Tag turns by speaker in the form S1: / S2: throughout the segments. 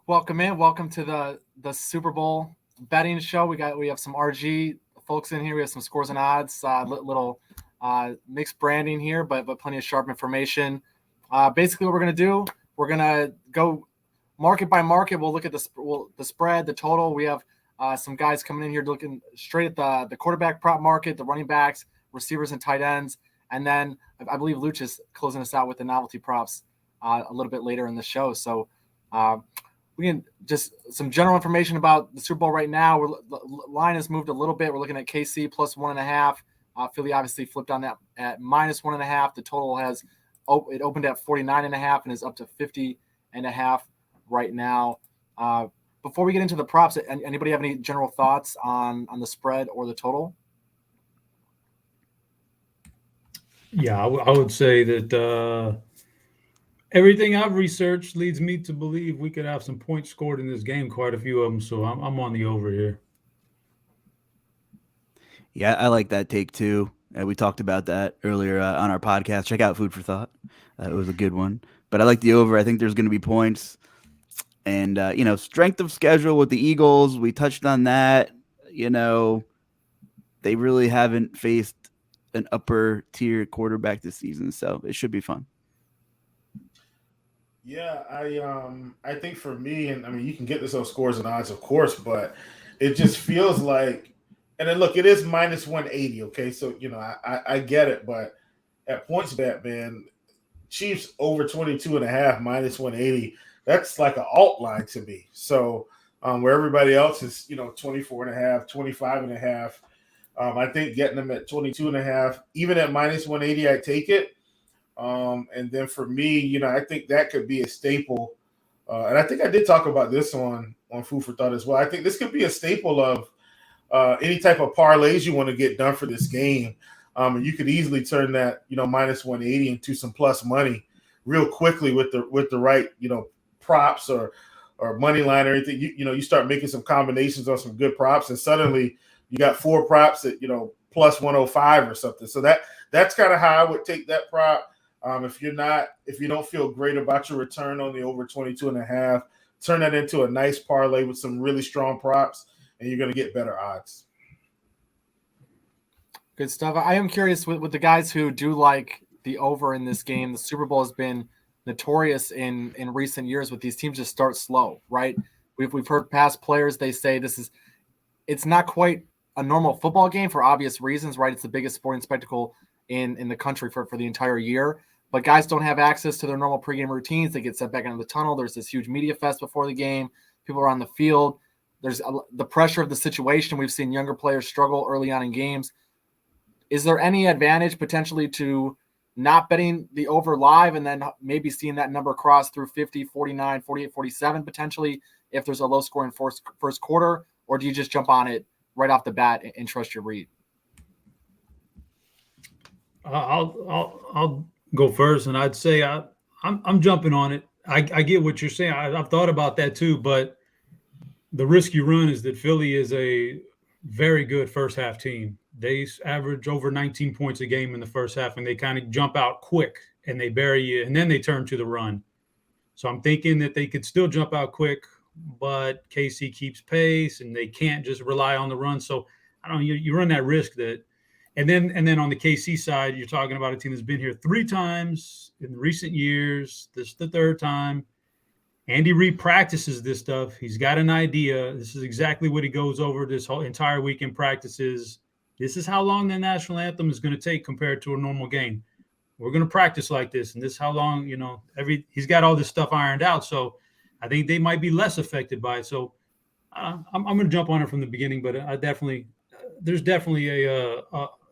S1: Welcome to the Super Bowl betting show. We have some RG folks in here. We have some scores and odds, little mixed branding here, but plenty of sharp information. Basically, what we're gonna do, we're gonna go market by market. We'll look at the spread, the total. We have some guys coming in here looking straight at the quarterback prop market, the running backs, receivers, and tight ends, and then I believe Luch is closing us out with the novelty props a little bit later in the show. So. We can just some general information about the Super Bowl right now. The line has moved a little bit. We're looking at KC plus 1.5. Philly obviously flipped on that at minus 1.5. The total it opened at 49.5 and is up to 50.5 right now. Before we get into the props, anybody have any general thoughts on the spread or the total?
S2: Yeah, I would say that everything I've researched leads me to believe we could have some points scored in this game, quite a few of them. So I'm on the over here.
S3: Yeah, I like that take too. We talked about that earlier on our podcast. Check out Food for Thought. It was a good one. But I like the over. I think there's going to be points. And, strength of schedule with the Eagles, we touched on that. They really haven't faced an upper tier quarterback this season. So it should be fun.
S4: Yeah, I think for me, and I mean, you can get this on scores and odds, of course, but it just feels like, and then look, it is minus 180. Okay, so I get it, but at points bet, man, Chiefs over 22.5 minus 180. That's like an alt line to me. So where everybody else is, 24.5, 25.5. I think getting them at 22.5, even at minus 180, I take it. And then for me, I think that could be a staple. And I think I did talk about this on Food for Thought as well. I think this could be a staple of any type of parlays you want to get done for this game. And you could easily turn that, minus 180 into some plus money real quickly with the right, props or money line or anything. You start making some combinations on some good props, and suddenly you got 4 props at, plus 105 or something. So that's kind of how I would take that prop. If you don't feel great about your return on the over 22.5, turn that into a nice parlay with some really strong props, and you're going to get better odds.
S1: Good stuff. I am curious with the guys who do like the over in this game. The Super Bowl has been notorious in recent years with these teams just start slow, right? We've heard past players, they say it's not quite a normal football game for obvious reasons, right? It's the biggest sporting spectacle in the country for the entire year. But guys don't have access to their normal pregame routines. They get set back into the tunnel. There's this huge media fest before the game. People are on the field. There's the pressure of the situation. We've seen younger players struggle early on in games. Is there any advantage potentially to not betting the over live and then maybe seeing that number cross through 50, 49, 48, 47 potentially if there's a low scoring first quarter? Or do you just jump on it right off the bat and trust your read?
S2: I'll go first, and I'd say I'm jumping on it. I get what you're saying. I've thought about that too, but the risk you run is that Philly is a very good first half team. They average over 19 points a game in the first half, and they kind of jump out quick and they bury you, and then they turn to the run. So I'm thinking that they could still jump out quick, but KC keeps pace, and they can't just rely on the run. So I don't know. You run that risk that. And then on the KC side, you're talking about a team that's been here 3 times in recent years. This is the 3rd time. Andy Reid practices this stuff. He's got an idea. This is exactly what he goes over this whole entire week in practices. This is how long the national anthem is going to take compared to a normal game. We're going to practice like this, and this is how long, he's got all this stuff ironed out. So I think they might be less affected by it. So I'm going to jump on it from the beginning, but there's definitely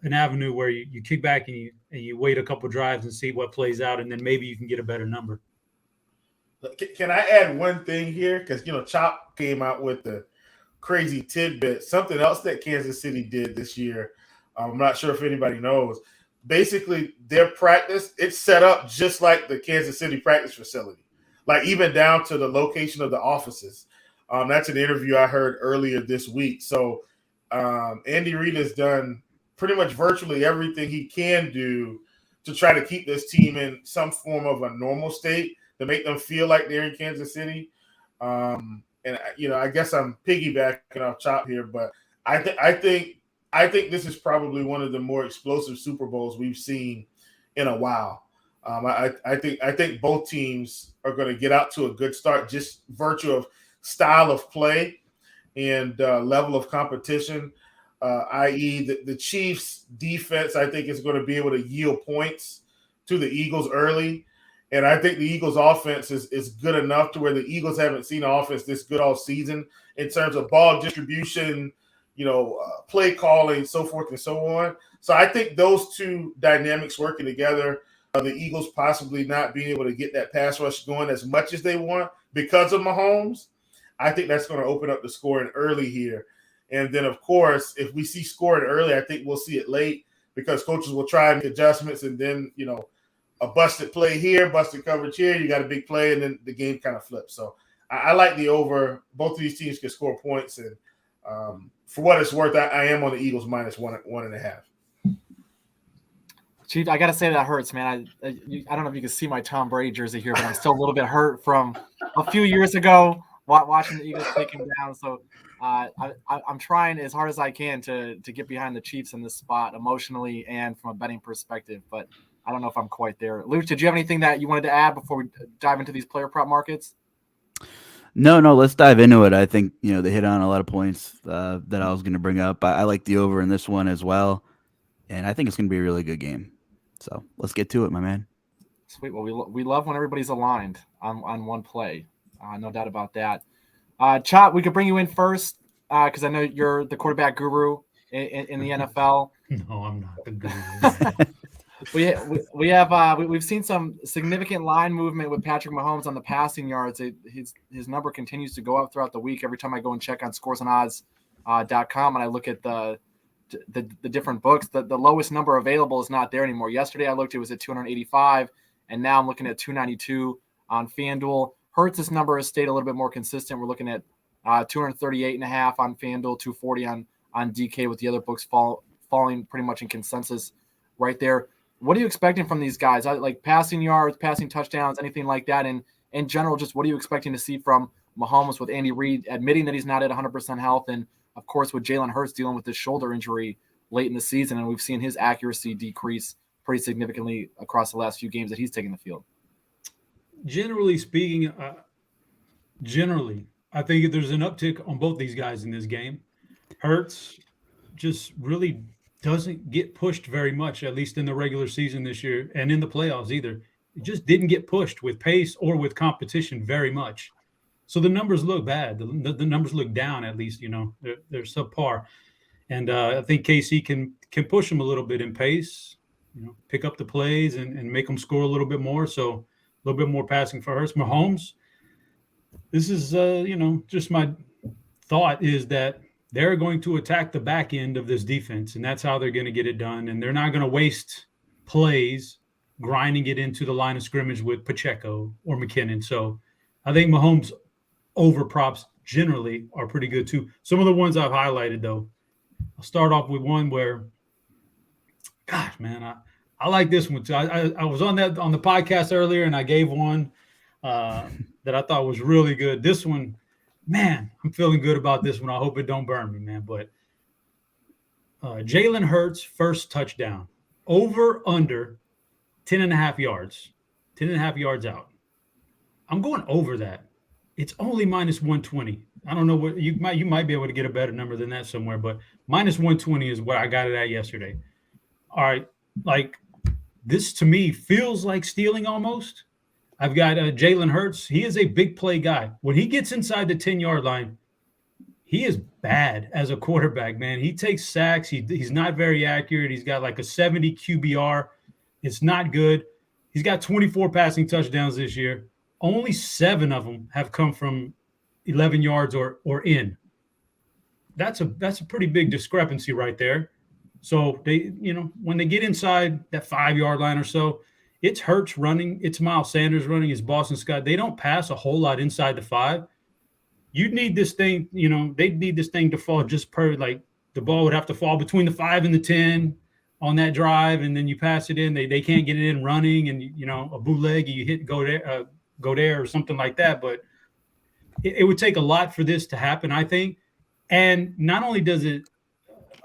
S2: an avenue where you kick back and you wait a couple drives and see what plays out, and then maybe you can get a better number.
S4: Can I add one thing here? Because, Chop came out with the crazy tidbit. Something else that Kansas City did this year, I'm not sure if anybody knows. Basically, their practice, it's set up just like the Kansas City practice facility, like even down to the location of the offices. That's an interview I heard earlier this week. So Andy Reid has done pretty much virtually everything he can do to try to keep this team in some form of a normal state, to make them feel like they're in Kansas City. And I guess I'm piggybacking off Chop here, but I think this is probably one of the more explosive Super Bowls we've seen in a while. I think both teams are going to get out to a good start, just virtue of style of play and level of competition. I.e., the Chiefs' defense, I think, is going to be able to yield points to the Eagles early. And I think the Eagles' offense is good enough to where the Eagles haven't seen an offense this good all season in terms of ball distribution, play calling, so forth and so on. So I think those two dynamics working together, the Eagles possibly not being able to get that pass rush going as much as they want because of Mahomes, I think that's going to open up the scoring early here. And then, of course, if we see scoring early, I think we'll see it late because coaches will try and make adjustments, and then, a busted play here, busted coverage here, you got a big play, and then the game kind of flips. So I like the over. Both of these teams can score points, and for what it's worth, I am on the Eagles minus 1.5.
S1: Chief, I got to say that hurts, man. I don't know if you can see my Tom Brady jersey here, but I'm still a little bit hurt from a few years ago watching the Eagles take him down. So I'm trying as hard as I can to get behind the Chiefs in this spot emotionally and from a betting perspective, but I don't know if I'm quite there. Luke, did you have anything that you wanted to add before we dive into these player prop markets?
S3: No, let's dive into it. I think, they hit on a lot of points that I was going to bring up. I like the over in this one as well, and I think it's going to be a really good game. So let's get to it, my man.
S1: Sweet. Well, we love when everybody's aligned on one play. No doubt about that. Chop, we could bring you in first because I know you're the quarterback guru in the NFL.
S2: No, I'm not the guru.
S1: We've seen some significant line movement with Patrick Mahomes on the passing yards. His number continues to go up throughout the week. Every time I go and check on scoresandodds.com and I look at the different books, the lowest number available is not there anymore. Yesterday I looked, it was at 285, and now I'm looking at 292 on FanDuel. Hurts' number has stayed a little bit more consistent. We're looking at 238.5 on FanDuel, 240 on DK, with the other books falling pretty much in consensus right there. What are you expecting from these guys? Like passing yards, passing touchdowns, anything like that? And in general, just what are you expecting to see from Mahomes with Andy Reid admitting that he's not at 100% health? And, of course, with Jalen Hurts dealing with this shoulder injury late in the season, and we've seen his accuracy decrease pretty significantly across the last few games that he's taken the field.
S2: Generally speaking, I think there's an uptick on both these guys in this game. Hurts just really doesn't get pushed very much, at least in the regular season this year, and in the playoffs either. It just didn't get pushed with pace or with competition very much. So the numbers look bad. The numbers look down, at least, they're subpar. And I think KC can push them a little bit in pace, pick up the plays and make them score a little bit more. So a little bit more passing for Hurts. Mahomes, this is, just my thought is that they're going to attack the back end of this defense, and that's how they're going to get it done. And they're not going to waste plays grinding it into the line of scrimmage with Pacheco or McKinnon. So I think Mahomes over props generally are pretty good too. Some of the ones I've highlighted, though, I'll start off with one where, gosh, man, I like this one too. I was on the podcast earlier, and I gave one that I thought was really good. This one, man, I'm feeling good about this one. I hope it don't burn me, man. But Jalen Hurts' first touchdown, over under 10.5 yards, 10.5 yards out. I'm going over that. It's only minus 120. I don't know what you might be able to get a better number than that somewhere, but minus 120 is what I got it at yesterday. All right, like this to me feels like stealing almost. I've got Jalen Hurts. He is a big play guy. When he gets inside the 10-yard line, he is bad as a quarterback, man. He takes sacks. He's not very accurate. He's got like a 70 QBR. It's not good. He's got 24 passing touchdowns this year. Only 7 of them have come from 11 yards or in. That's a pretty big discrepancy right there. So they, when they get inside that 5-yard line or so, it's Hurts running, it's Miles Sanders running, it's Boston Scott. They don't pass a whole lot inside the 5. You'd need this thing, they'd need this thing to fall just like the ball would have to fall between the 5 and the 10 on that drive, and then you pass it in. They can't get it in running, and a bootleg, you hit go there or something like that. But it would take a lot for this to happen, I think. And not only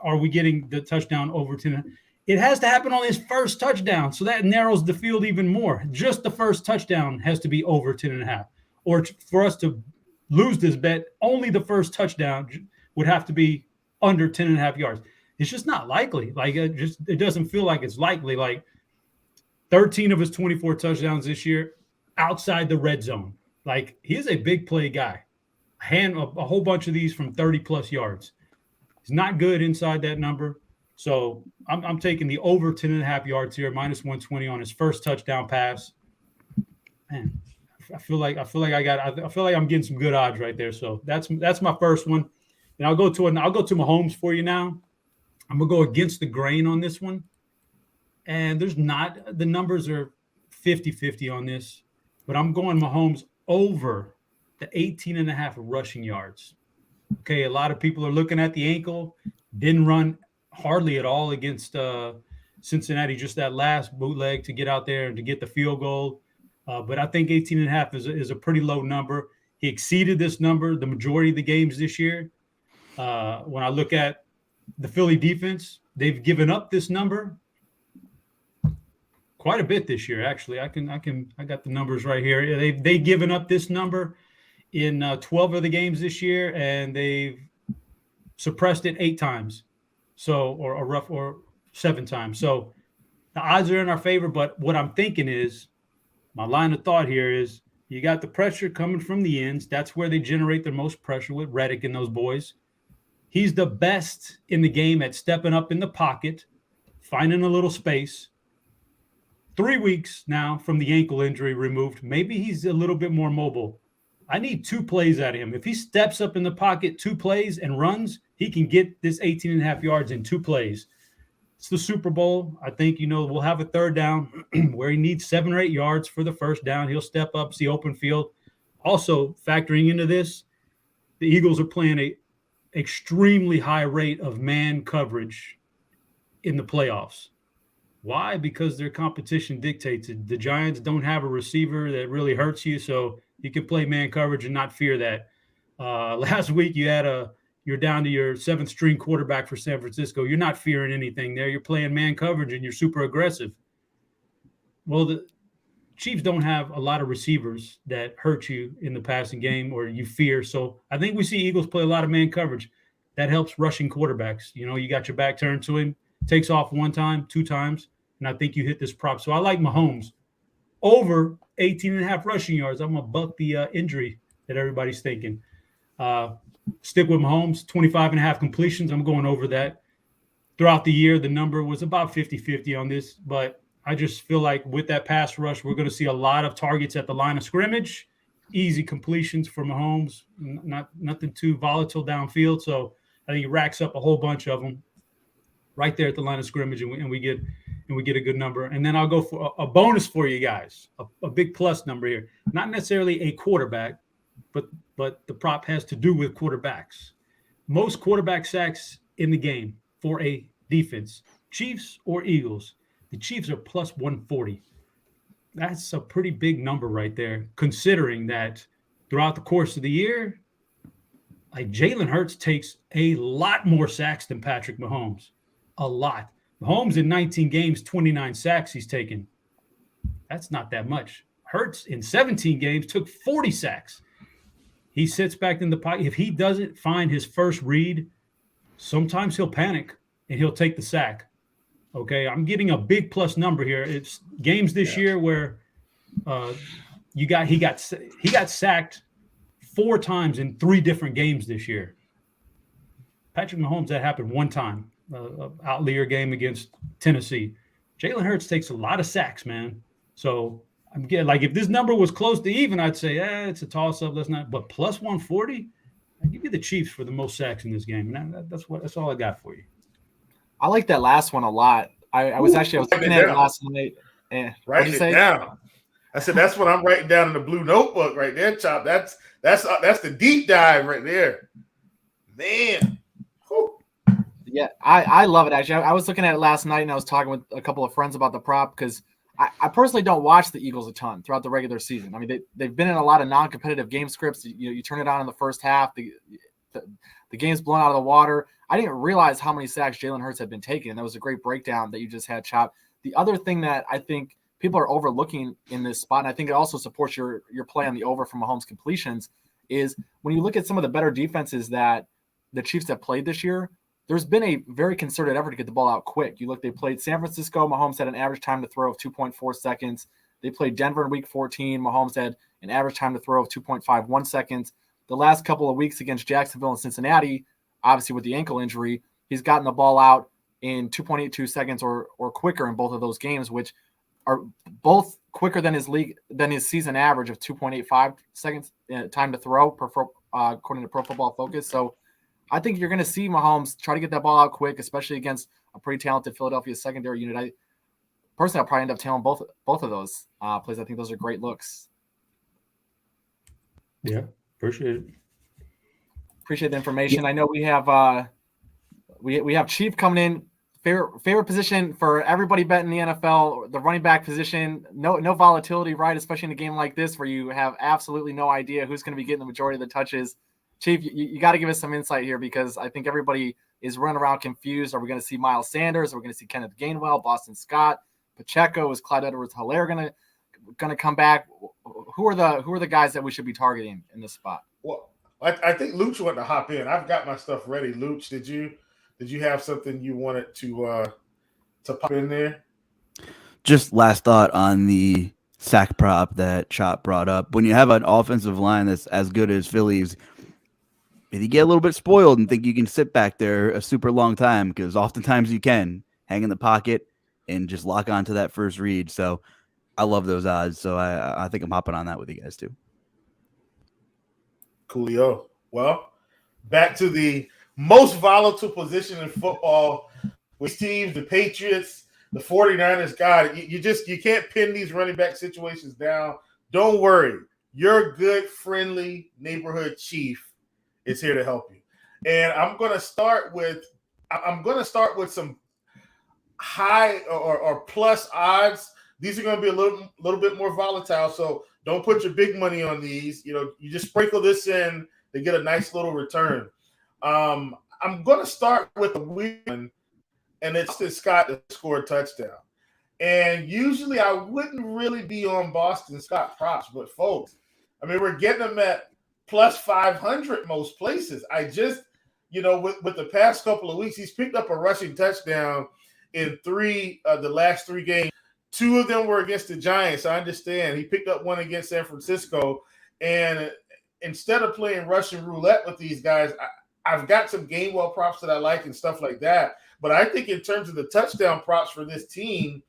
S2: are we getting the touchdown over 10, it has to happen on his first touchdown. So that narrows the field even more. Just the first touchdown has to be over 10.5. Or for us to lose this bet, only the first touchdown would have to be under 10.5 yards. It's just not likely. Like, it doesn't feel like it's likely. Like, 13 of his 24 touchdowns this year outside the red zone. Like, he's a big play guy. A whole bunch of these from 30-plus yards. He's not good inside that number. So I'm taking the over 10.5 yards here, minus 120 on his first touchdown pass. Man, I feel like I'm getting some good odds right there. So that's my first one. And I'll go to Mahomes for you now. I'm gonna go against the grain on this one. And the numbers are 50-50 on this, but I'm going Mahomes over the 18.5 rushing yards. Okay, a lot of people are looking at the ankle. Didn't run hardly at all against Cincinnati, just that last bootleg to get out there and to get the field goal. But I think 18.5 is a pretty low number. He exceeded this number the majority of the games this year. When I look at the Philly defense, they've given up this number quite a bit this year. Actually, I got the numbers right here. They've given up this number in 12 of the games this year, and they've suppressed it 8 times. So, or 7 times. So the odds are in our favor. But what I'm thinking is, my line of thought here is, you got the pressure coming from the ends. That's where they generate the most pressure with Reddick and those boys. He's the best in the game at stepping up in the pocket, finding a little space. 3 weeks now from the ankle injury removed. Maybe he's a little bit more mobile. I need 2 plays out of him. If he steps up in the pocket 2 plays and runs, he can get this 18.5 yards in 2 plays. It's the Super Bowl. I think, we'll have a third down where he needs 7 or 8 yards for the first down. He'll step up, see open field. Also, factoring into this, the Eagles are playing a extremely high rate of man coverage in the playoffs. Why? Because their competition dictates it. The Giants don't have a receiver that really hurts you, so you can play man coverage and not fear that. Last week you're down to your 7th string quarterback for San Francisco. You're not fearing anything there. You're playing man coverage and you're super aggressive. Well, the Chiefs don't have a lot of receivers that hurt you in the passing game or you fear. So I think we see Eagles play a lot of man coverage. That helps rushing quarterbacks. You got your back turned to him, takes off 1 time, 2 times, and I think you hit this prop. So I like Mahomes over 18.5 rushing yards. I'm going to buck the injury that everybody's thinking. Stick with Mahomes, 25.5 completions. I'm going over that. Throughout the year, the number was about 50-50 on this, but I just feel like with that pass rush, we're going to see a lot of targets at the line of scrimmage, easy completions for Mahomes, nothing too volatile downfield. So I think he racks up a whole bunch of them right there at the line of scrimmage, and we get a good number. And then I'll go for a bonus for you guys, a big plus number here. Not necessarily a quarterback, but the prop has to do with quarterbacks. Most quarterback sacks in the game for a defense, Chiefs or Eagles. The Chiefs are plus 140. That's a pretty big number right there, considering that throughout the course of the year, like Jalen Hurts takes a lot more sacks than Patrick Mahomes. A lot. Mahomes in 19 games, 29 sacks he's taken. That's not that much. Hurts in 17 games took 40 sacks. He sits back in the pocket. If he doesn't find his first read, sometimes he'll panic and he'll take the sack. Okay, I'm getting a big plus number here. It's games this year where he got sacked 4 times in 3 different games this year. Patrick Mahomes, that happened 1 time, outlier game against Tennessee. Jalen Hurts takes a lot of sacks, man. So I'm getting like if this number was close to even, I'd say it's a toss-up. Let's not. But plus 140, I give you the Chiefs for the most sacks in this game, and that's all I got for you.
S1: I like that last one a lot. I was looking at it last night.
S4: Writing it down. I said that's what I'm writing down in the blue notebook right there, Chop. That's the deep dive right there, man. Whew.
S1: Yeah, I love it actually. I was looking at it last night and I was talking with a couple of friends about the prop because I personally don't watch the Eagles a ton throughout the regular season. I mean, they've been in a lot of non-competitive game scripts. You turn it on in the first half, the game's blown out of the water. I didn't realize how many sacks Jalen Hurts had been taking. That was a great breakdown that you just had, Chop. The other thing that I think people are overlooking in this spot, and I think it also supports your play on the over from Mahomes completions, is when you look at some of the better defenses that the Chiefs have played this year, there's been a very concerted effort to get the ball out quick. They played San Francisco. Mahomes had an average time to throw of 2.4 seconds. They played Denver in week 14. Mahomes had an average time to throw of 2.51 seconds. The last couple of weeks against Jacksonville and Cincinnati, obviously with the ankle injury, he's gotten the ball out in 2.82 seconds or quicker in both of those games, which are both quicker than his season average of 2.85 seconds time to throw according to Pro Football Focus. So I think you're going to see Mahomes try to get that ball out quick, especially against a pretty talented Philadelphia secondary unit. Personally, I'll probably end up tailing both of those plays. I think those are great looks.
S2: Yeah, appreciate it.
S1: Appreciate the information. Yeah. I know we have Chief coming in. Favorite position for everybody betting the NFL, the running back position. No volatility, right? Especially in a game like this where you have absolutely no idea who's going to be getting the majority of the touches. Chief, you got to give us some insight here because I think everybody is running around confused. Are we going to see Miles Sanders? Are we going to see Kenneth Gainwell, Boston Scott, Pacheco? Is Clyde Edwards-Helaire going to come back? Who are the guys that we should be targeting in this spot?
S4: Well, I think Luch wanted to hop in. I've got my stuff ready. Luch, did you have something you wanted to pop in there?
S3: Just last thought on the sack prop that Chop brought up. When you have an offensive line that's as good as Philly's, if you get a little bit spoiled and think you can sit back there a super long time, because oftentimes you can hang in the pocket and just lock onto that first read. So I love those odds. So I think I'm hopping on that with you guys too.
S4: Coolio. Well, back to the most volatile position in football with teams, the Patriots, the 49ers. God, you can't pin these running back situations down. Don't worry. Your good, friendly neighborhood chief is here to help you. And I'm going to start with some high or plus odds. These are going to be a little bit more volatile, so don't put your big money on these. You just sprinkle this in to get a nice little return. I'm going to start with a weird one, and it's Scott to score a touchdown. And usually I wouldn't really be on Boston Scott props, but folks, I mean, we're getting them at plus 500 most places. I just, with the past couple of weeks, he's picked up a rushing touchdown in the last three games. Two of them were against the Giants. I understand. He picked up one against San Francisco. And instead of playing Russian roulette with these guys, I've got some Gainwell props that I like and stuff like that. But I think in terms of the touchdown props for this team,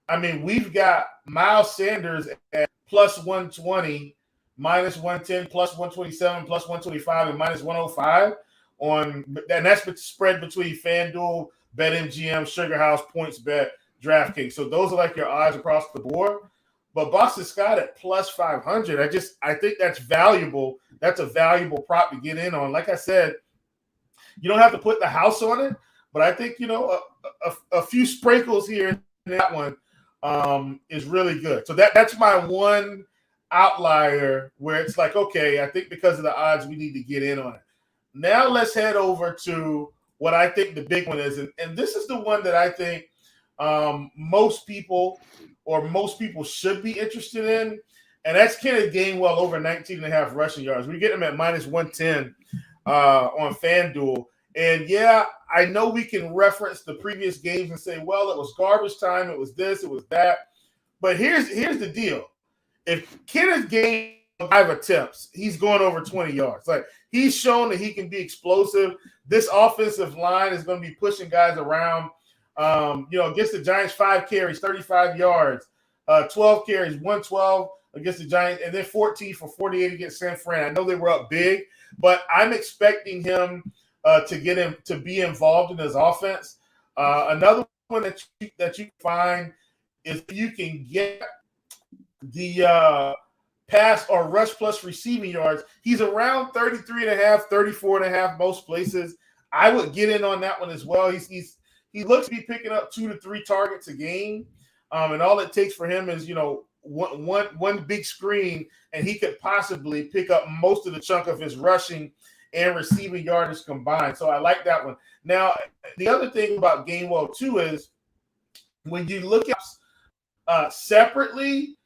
S4: I mean, we've got Miles Sanders at plus 120, minus 110, plus 127, plus 125, and minus 105 and that's spread between FanDuel, BetMGM, Sugar House, PointsBet, DraftKings. So those are like your odds across the board. But Boston Scott at plus 500, I think that's valuable. That's a valuable prop to get in on. Like I said, you don't have to put the house on it, but I think, a few sprinkles here in that one is really good. So that's my one outlier where it's like, okay, I think because of the odds, we need to get in on it. Now let's head over to what I think the big one is. And this is the one that I think most people should be interested in. And that's Kenneth Gainwell over 19.5 rushing yards. We get him at minus 110 on FanDuel. And yeah, I know we can reference the previous games and say, well, it was garbage time. It was this, it was that. But here's the deal. If Kenneth Gainwell 5 attempts, he's going over 20 yards. Like, he's shown that he can be explosive. This offensive line is going to be pushing guys around. Against the Giants, 5 carries, 35 yards, 12 carries, 112 against the Giants, and then 14 for 48 against San Fran. I know they were up big, but I'm expecting him to get him to be involved in his offense. Another one that you find is you can get the pass or rush plus receiving yards. He's around 33.5, 34.5 most places. I would get in on that one as well. He looks to be picking up 2 to 3 targets a game. And all it takes for him is, one big screen, and he could possibly pick up most of the chunk of his rushing and receiving yardage combined. So I like that one. Now, the other thing about Gainwell too is when you look at separately,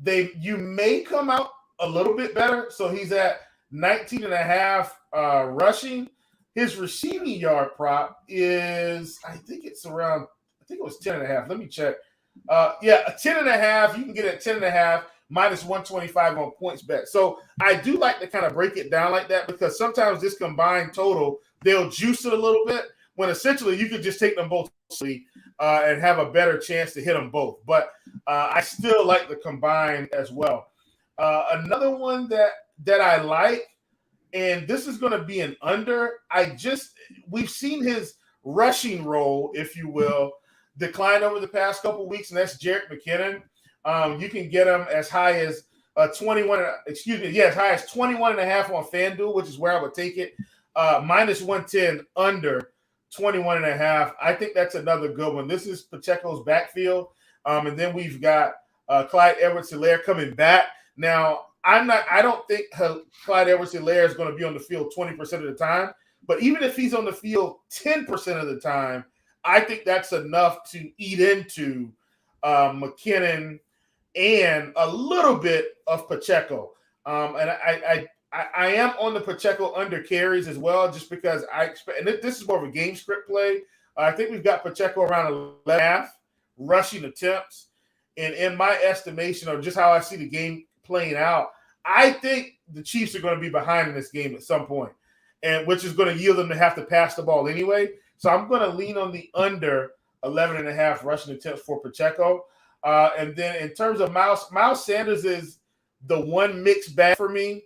S4: you may come out a little bit better. So he's at 19.5 rushing. His receiving yard prop is, I think it was 10.5. Let me check. A 10.5. You can get it at 10.5 minus 125 on points bet. So I do like to kind of break it down like that, because sometimes this combined total, they'll juice it a little bit when essentially you could just take them both and have a better chance to hit them both. But I still like the combined as well. Another one that I like, and this is going to be an under. We've seen his rushing role, if you will, decline over the past couple weeks, and that's Jerick McKinnon. You can get him as high as 21. As high as 21.5 on FanDuel, which is where I would take it. Minus 110 under 21.5. I think that's another good one. This is Pacheco's backfield, and then we've got Clyde Edwards-Helaire coming back. Now, I don't think Clyde Edwards-Helaire is going to be on the field 20% of the time, but even if he's on the field 10% of the time, I think that's enough to eat into McKinnon and a little bit of Pacheco. And I am on the Pacheco under carries as well, just because I expect, and this is more of a game script play. I think we've got Pacheco around 11.5 rushing attempts. And in my estimation, or just how I see the game playing out, I think the Chiefs are going to be behind in this game at some point, and which is going to yield them to have to pass the ball anyway. So I'm going to lean on the under 11.5 rushing attempts for Pacheco. And then in terms of Miles Sanders is the one mixed bag for me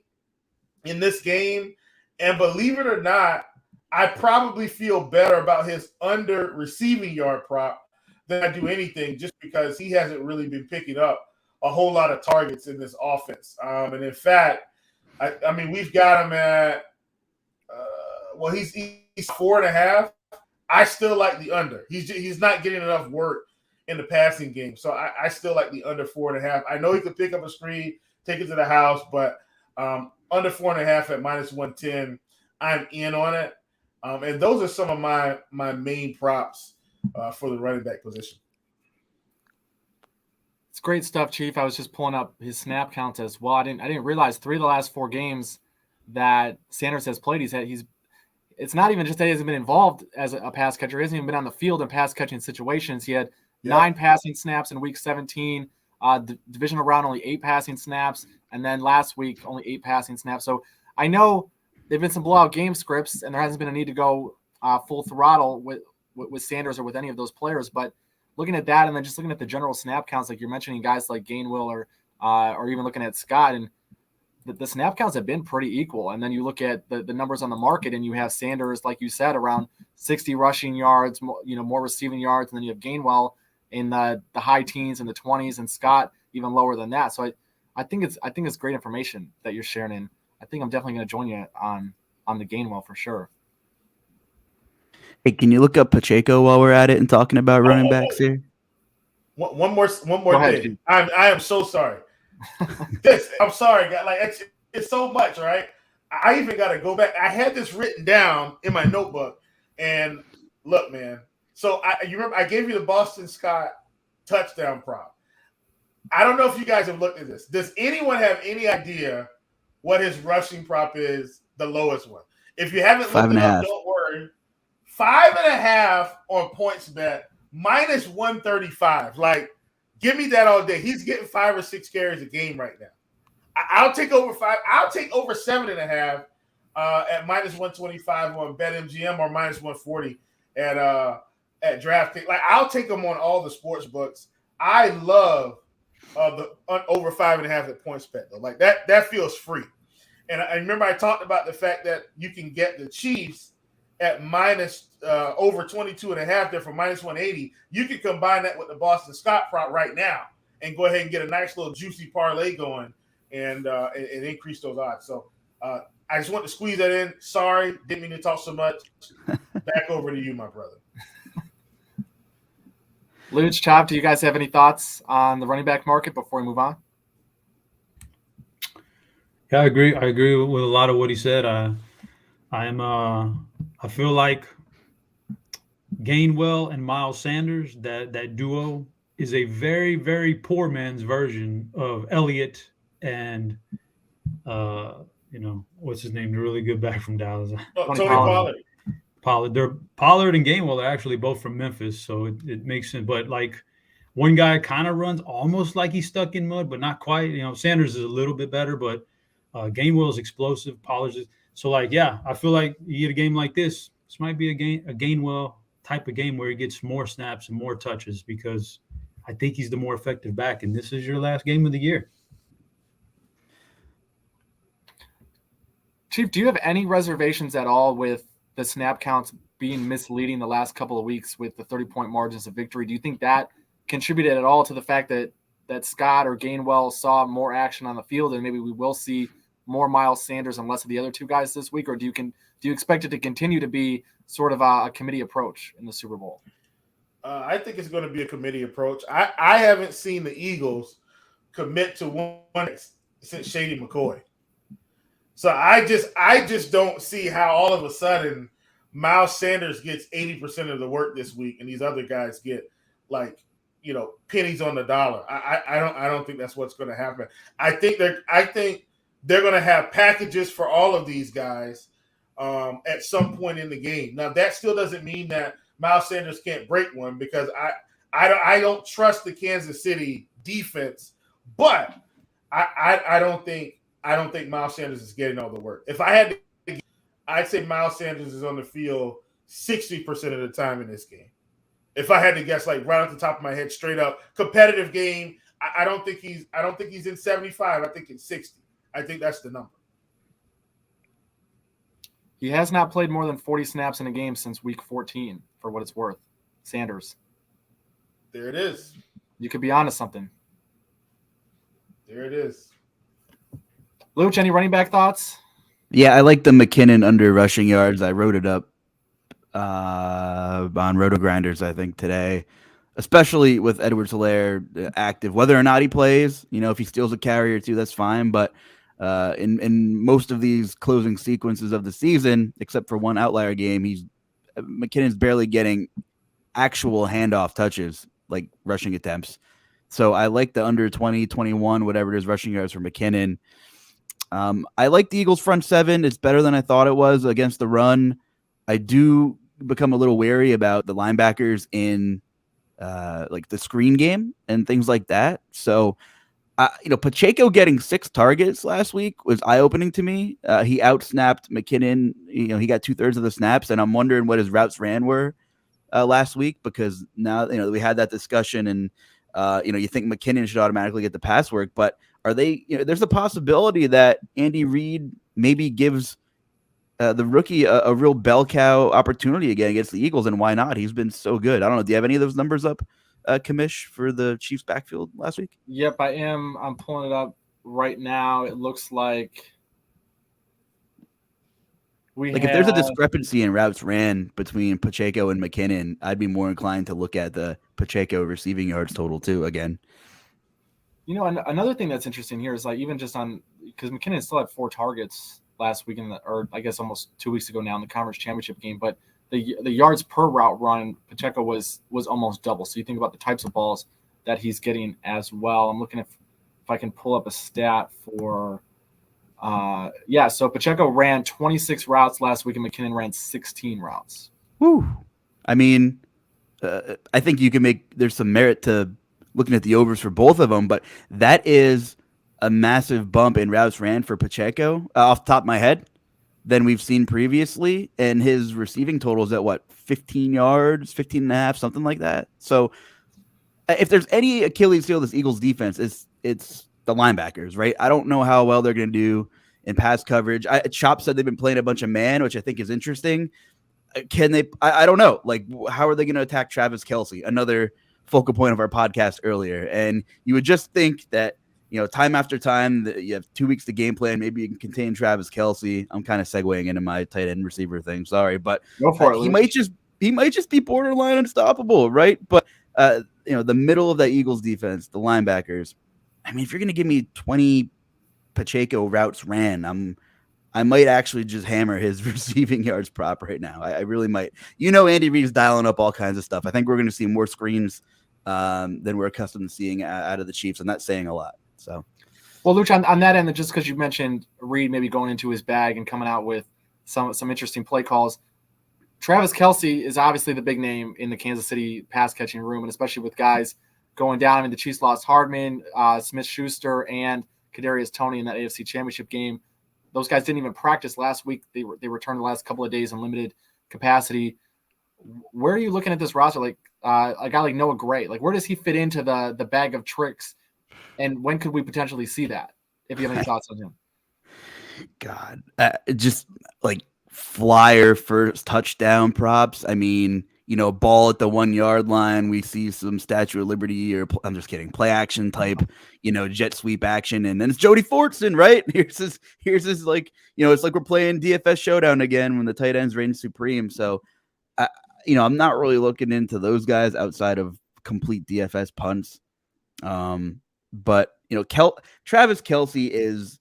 S4: in this game. And believe it or not, I probably feel better about his under receiving yard prop than I do anything, just because he hasn't really been picking up a whole lot of targets in this offense. And in fact, I mean, we've got him at, he's 4.5. I still like the under. He's not getting enough work in the passing game. So I still like the under 4.5. I know he could pick up a screen, take it to the house, but under 4.5 at minus 110, I'm in on it. And those are some of my main props for the running back position.
S1: It's great stuff, Chief. I was just pulling up his snap count as well. I didn't realize 3 of the last 4 games that Sanders has played, it's not even just that he hasn't been involved as a pass catcher. He hasn't even been on the field in pass catching situations. He had 9 passing snaps in week 17, divisional round, only 8 passing snaps. And then last week, only 8 passing snaps. So I know there've been some blowout game scripts, and there hasn't been a need to go full throttle with Sanders or with any of those players. But looking at that, and then just looking at the general snap counts, like you're mentioning guys like Gainwell or even looking at Scott, and the snap counts have been pretty equal. And then you look at the numbers on the market, and you have Sanders, like you said, around 60 rushing yards, more receiving yards, and then you have Gainwell in the high teens and the 20s, and Scott even lower than that. So I think it's great information that you're sharing, and I think I'm definitely going to join you on the Gainwell for sure.
S3: Hey, can you look up Pacheco while we're at it and talking about running backs here?
S4: One more thing. I am so sorry. I'm sorry, guys. Like it's so much, right? I even got to go back. I had this written down in my notebook, and look, man. So you remember I gave you the Boston Scott touchdown prop. I don't know if you guys have looked at this. Does anyone have any idea what his rushing prop is? The lowest one. If you haven't looked it up, don't worry. 5.5 on points bet, minus 135. Like, give me that all day. He's getting 5 or 6 carries a game right now. I'll take over 5. I'll take over 7.5 at minus 125 on BetMGM or minus 140 at DraftKings. Like, I'll take them on all the sports books. I love the over 5.5 at points bet though. Like that feels free. And I remember I talked about the fact that you can get the Chiefs at minus over 22.5 there for minus 180. You can combine that with the Boston Scott prop right now and go ahead and get a nice little juicy parlay going and increase those odds. So I just want to squeeze that in. Sorry, didn't mean to talk so much. Back over to you, my brother.
S1: Luch, Chop, do you guys have any thoughts on the running back market before we move on?
S2: Yeah, I agree. I agree with a lot of what he said. I feel like Gainwell and Miles Sanders, that duo, is a very, very poor man's version of Elliott and what's his name? The really good back from Dallas.
S4: Tony Pollard.
S2: Pollard and Gainwell are actually both from Memphis, so it makes sense. But like one guy kind of runs almost like he's stuck in mud, but not quite. Sanders is a little bit better, but Gainwell is explosive. Pollard is so I feel like you get a game like this. This might be a Gainwell type of game where he gets more snaps and more touches because I think he's the more effective back, and this is your last game of the year.
S1: Chief, do you have any reservations at all with the snap counts being misleading the last couple of weeks with the 30-point margins of victory? Do you think that contributed at all to the fact that Scott or Gainwell saw more action on the field and maybe we will see more Miles Sanders and less of the other two guys this week? Or do you expect it to continue to be sort of a committee approach in the Super Bowl?
S4: I think it's going to be a committee approach. I haven't seen the Eagles commit to one since Shady McCoy. So I just don't see how all of a sudden Miles Sanders gets 80% of the work this week and these other guys get pennies on the dollar. I don't think that's what's going to happen. I think they're going to have packages for all of these guys at some point in the game. Now that still doesn't mean that Miles Sanders can't break one because I don't trust the Kansas City defense, but I don't think Miles Sanders is getting all the work. If I had to, I'd say Miles Sanders is on the field 60% of the time in this game. If I had to guess, like right off the top of my head, straight up competitive game, I don't think he's in 75. I think it's 60. I think that's the number.
S1: He has not played more than 40 snaps in a game since week 14, for what it's worth. Sanders.
S4: There it is.
S1: You could be onto something.
S4: There it is.
S1: Luch, any running back thoughts?
S3: Yeah, I like the McKinnon under rushing yards. I wrote it up on RotoGrinders, I think, today, especially with Edwards-Helaire active. Whether or not he plays, if he steals a carry or two, that's fine. But in most of these closing sequences of the season, except for one outlier game, McKinnon's barely getting actual handoff touches, like rushing attempts. So I like the under 20, 21, whatever it is, rushing yards for McKinnon. I like the Eagles' front seven. It's better than I thought it was against the run. I do become a little wary about the linebackers in like the screen game and things like that. So, Pacheco getting 6 targets last week was eye-opening to me. He outsnapped McKinnon. He got 2/3 of the snaps, and I'm wondering what his routes ran were last week because now, we had that discussion and, you think McKinnon should automatically get the pass work, but are they, there's a possibility that Andy Reid maybe gives the rookie a real bell cow opportunity again against the Eagles, and why not? He's been so good. I don't know. Do you have any of those numbers up, Kamish, for the Chiefs backfield last week?
S1: Yep, I am. I'm pulling it up right now. It looks like
S3: if there's a discrepancy in routes ran between Pacheco and McKinnon, I'd be more inclined to look at the Pacheco receiving yards total too again.
S1: Another thing that's interesting here is like even just on because McKinnon still had 4 targets last week or I guess almost 2 weeks ago now in the conference championship game, but the yards per route run Pacheco was almost double. So you think about the types of balls that he's getting as well. I'm looking if I can pull up a stat for so Pacheco ran 26 routes last week and McKinnon ran 16 routes.
S3: Woo. I mean, I think you can there's some merit to looking at the overs for both of them, but that is a massive bump in routes ran for Pacheco off the top of my head than we've seen previously. And his receiving totals at 15 yards, 15 and a half, something like that. So if there's any Achilles heel of this Eagles defense, it's the linebackers, right? I don't know how well they're going to do in pass coverage. Chop said they've been playing a bunch of man, which I think is interesting. Can they, I don't know. Like, how are they going to attack Travis Kelce? Another focal point of our podcast earlier. And you would just think that, time after time, you have 2 weeks to game plan. Maybe you can contain Travis Kelce. I'm kind of segueing into my tight end receiver thing. Sorry, but
S1: go for it.
S3: He might just be borderline unstoppable, right? But the middle of that Eagles defense, the linebackers. I mean, if you're going to give me 20 Pacheco routes ran, I might actually just hammer his receiving yards prop right now. I really might. Andy Reid's dialing up all kinds of stuff. I think we're going to see more screens than we're accustomed to seeing out of the Chiefs, and that's saying a lot. So,
S1: well, Luch, on that end, just because you mentioned Reid maybe going into his bag and coming out with some interesting play calls, Travis Kelce is obviously the big name in the Kansas City pass catching room, and especially with guys going down. I mean, the Chiefs lost Hardman, Smith-Schuster, and Kadarius Toney in that AFC Championship game. Those guys didn't even practice last week. They returned the last couple of days in limited capacity. Where are you looking at this roster? Like a guy like Noah Gray, like where does he fit into the bag of tricks? And when could we potentially see that? If you have any thoughts on him.
S3: God, just like flyer first touchdown props. I mean, ball at the 1 yard line. We see some Statue of Liberty, or I'm just kidding, play action type, jet sweep action, and then it's Jody Fortson, right? Here's his like, it's like we're playing DFS Showdown again when the tight ends reign supreme. So, I'm not really looking into those guys outside of complete DFS punts. But Travis Kelce is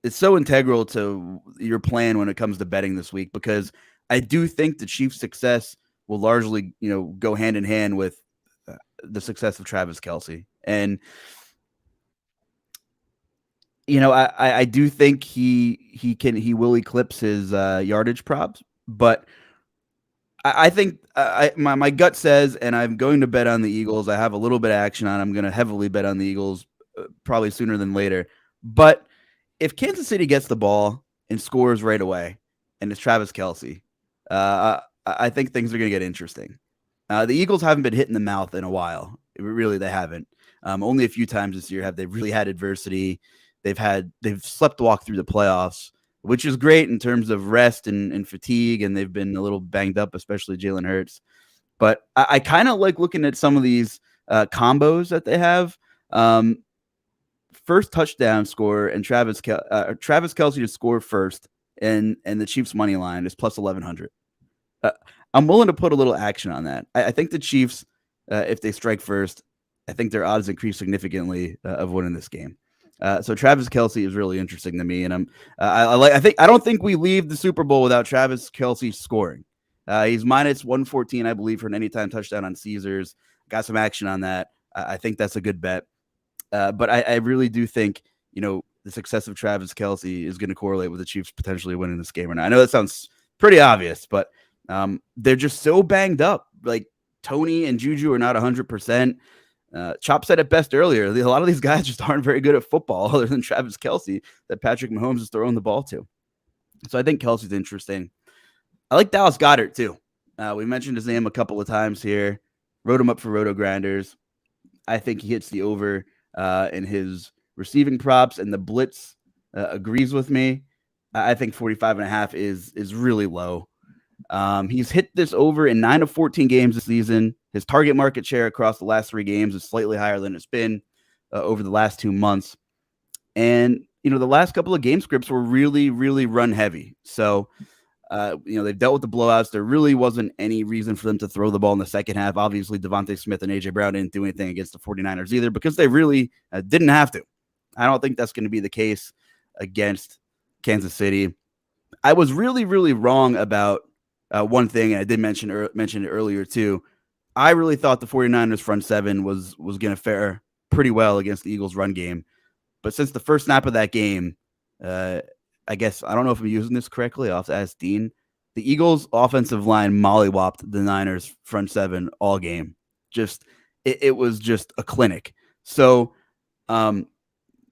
S3: so integral to your plan when it comes to betting this week, because I do think the Chiefs' success will largely, go hand in hand with the success of Travis Kelce. And, I do think he will eclipse his yardage props, but I think my gut says, and I'm going to bet on the Eagles. I have a little bit of action on. I'm going to heavily bet on the Eagles probably sooner than later. But if Kansas City gets the ball and scores right away, and it's Travis Kelce, I think things are going to get interesting. The Eagles haven't been hit in the mouth in a while. Really, they haven't. Only a few times this year have they really had adversity. They've slept walk through the playoffs, which is great in terms of rest and fatigue, and they've been a little banged up, especially Jalen Hurts. But I kind of like looking at some of these combos that they have. First touchdown score and Travis Kelce to score first, and the Chiefs money line is plus 1,100. I'm willing to put a little action on that. I think the Chiefs, if they strike first, I think their odds increase significantly of winning this game. So Travis Kelce is really interesting to me, and I don't think we leave the Super Bowl without Travis Kelce scoring. He's minus 114, I believe, for an anytime touchdown on Caesars. Got some action on that. I think that's a good bet. But I really do think, the success of Travis Kelce is going to correlate with the Chiefs potentially winning this game or not. I know that sounds pretty obvious, but they're just so banged up. Like Tony and Juju are not 100%. Chop said it best earlier. A lot of these guys just aren't very good at football other than Travis Kelce that Patrick Mahomes is throwing the ball to. So I think Kelce's interesting. I like Dallas Goedert too. We mentioned his name a couple of times here. Wrote him up for RotoGrinders. I think he hits the over in his receiving props, and the blitz agrees with me. I think 45.5 is really low. He's hit this over in 9 of 14 games this season. His target market share across the last 3 games is slightly higher than it's been over the last 2 months. And, the last couple of game scripts were really, really run heavy. So, they've dealt with the blowouts. There really wasn't any reason for them to throw the ball in the second half. Obviously, Devontae Smith and A.J. Brown didn't do anything against the 49ers either because they really didn't have to. I don't think that's going to be the case against Kansas City. I was really, really wrong about one thing, and I did mention it earlier too. I really thought the 49ers front seven was going to fare pretty well against the Eagles run game. But since the first snap of that game, I guess, I don't know if I'm using this correctly. I'll have to ask Dean. The Eagles offensive line mollywopped the Niners front seven all game. It was just a clinic. So, you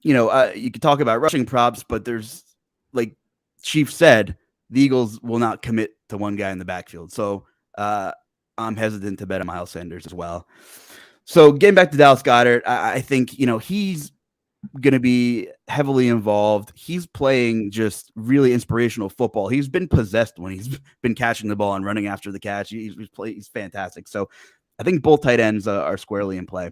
S3: could talk about rushing props, but there's, like Chief said, the Eagles will not commit to one guy in the backfield. So I'm hesitant to bet on Miles Sanders as well. So getting back to Dallas Goedert, I think, he's going to be heavily involved. He's playing just really inspirational football. He's been possessed when he's been catching the ball and running after the catch. He's fantastic. So I think both tight ends are squarely in play.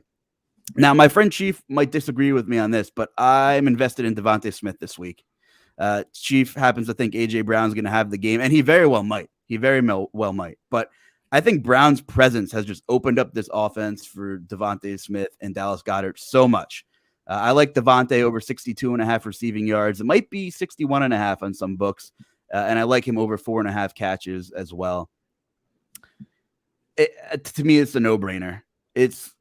S3: Now, my friend Chief might disagree with me on this, but I'm invested in Devontae Smith this week. Chief happens to think A.J. Brown's going to have the game, and he very well might. He very well might. But I think Brown's presence has just opened up this offense for Devontae Smith and Dallas Goedert so much. I like Devontae over 62.5 receiving yards. It might be 61.5 on some books. And I like him over 4.5 catches as well. To me, it's a no-brainer. It's,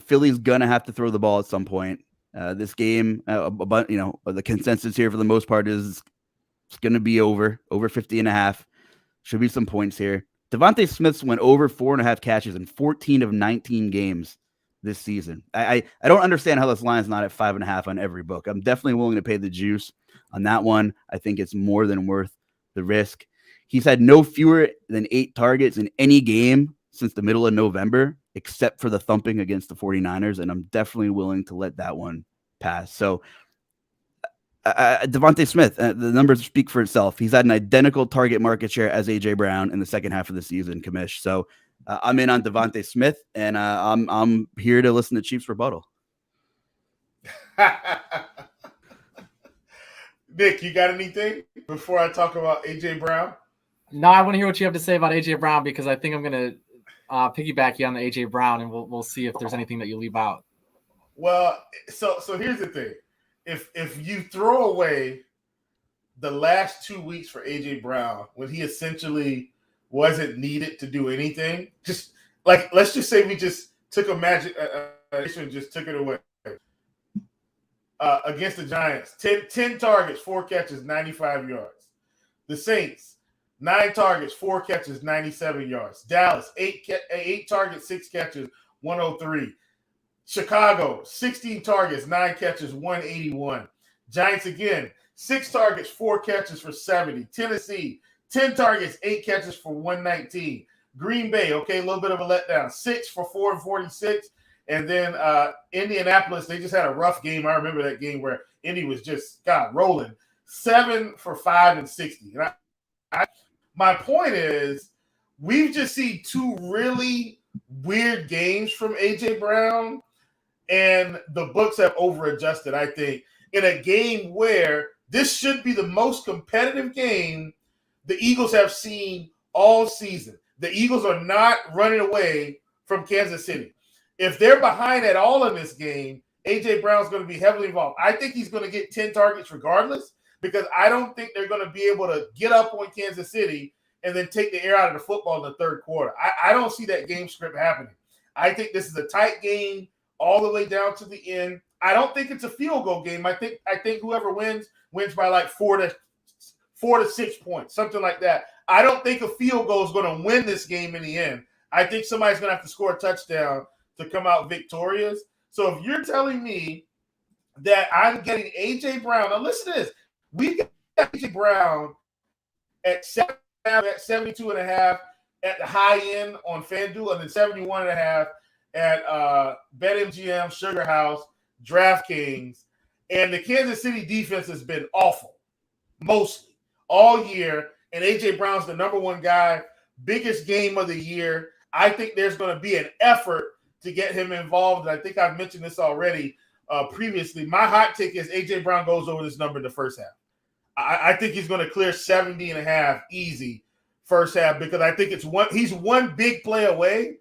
S3: Philly's going to have to throw the ball at some point. This game, but the consensus here for the most part is it's going to be over 50.5. Should be some points here. Devontae Smith's went over 4.5 catches in 14 of 19 games this season. I don't understand how this line's not at 5.5 on every book. I'm definitely willing to pay the juice on that one. I think it's more than worth the risk. He's had no fewer than 8 targets in any game since the middle of November, except for the thumping against the 49ers, and I'm definitely willing to let that one pass. So Devontae Smith, the numbers speak for itself. He's had an identical target market share as A.J. Brown in the second half of the season, Kamish. So I'm in on Devontae Smith, and I'm here to listen to Chiefs rebuttal.
S4: Nick, you got anything before I talk about A.J. Brown?
S1: No, I want to hear what you have to say about A.J. Brown, because I think I'm going to piggyback you on the A.J. Brown, and we'll see if there's anything that you leave out.
S4: Well, so here's the thing. If you throw away the last 2 weeks for A.J. Brown, when he essentially wasn't needed to do anything, just like, let's just say we just took a magic and just took it away. Against the Giants, 10 targets, 4 catches, 95 yards. The Saints, 9 targets, 4 catches, 97 yards. Dallas, 8 targets, 6 catches, 103. Chicago, 16 targets, 9 catches, 181. Giants again, 6 targets, 4 catches for 70. Tennessee, 10 targets, 8 catches for 119. Green Bay, okay, a little bit of a letdown, 6 for 446. And then Indianapolis, they just had a rough game. I remember that game where Indy was just, rolling. 7 for 5 and 60. And my point is, we've just seen 2 really weird games from A.J. Brown, and the books have over-adjusted, I think, in a game where this should be the most competitive game the Eagles have seen all season. The Eagles are not running away from Kansas City. If they're behind at all in this game, A.J. Brown's going to be heavily involved. I think he's going to get 10 targets regardless, because I don't think they're going to be able to get up on Kansas City and then take the air out of the football in the third quarter. I don't see that game script happening. I think this is a tight game all the way down to the end. I don't think it's a field goal game. I think whoever wins by like 4 to 6 points, something like that. I don't think a field goal is going to win this game in the end. I think somebody's going to have to score a touchdown to come out victorious. So if you're telling me that I'm getting A.J. Brown, now listen to this. We got A.J. Brown at 72.5 at the high end on FanDuel, and then 71.5 at BetMGM, Sugar House, DraftKings. And the Kansas City defense has been awful, mostly, all year. And A.J. Brown's the number 1 guy, biggest game of the year. I think there's going to be an effort to get him involved. And I think I've mentioned this already previously. My hot take is A.J. Brown goes over this number in the first half. I think he's going to clear 70.5 easy first half, because I think he's one big play away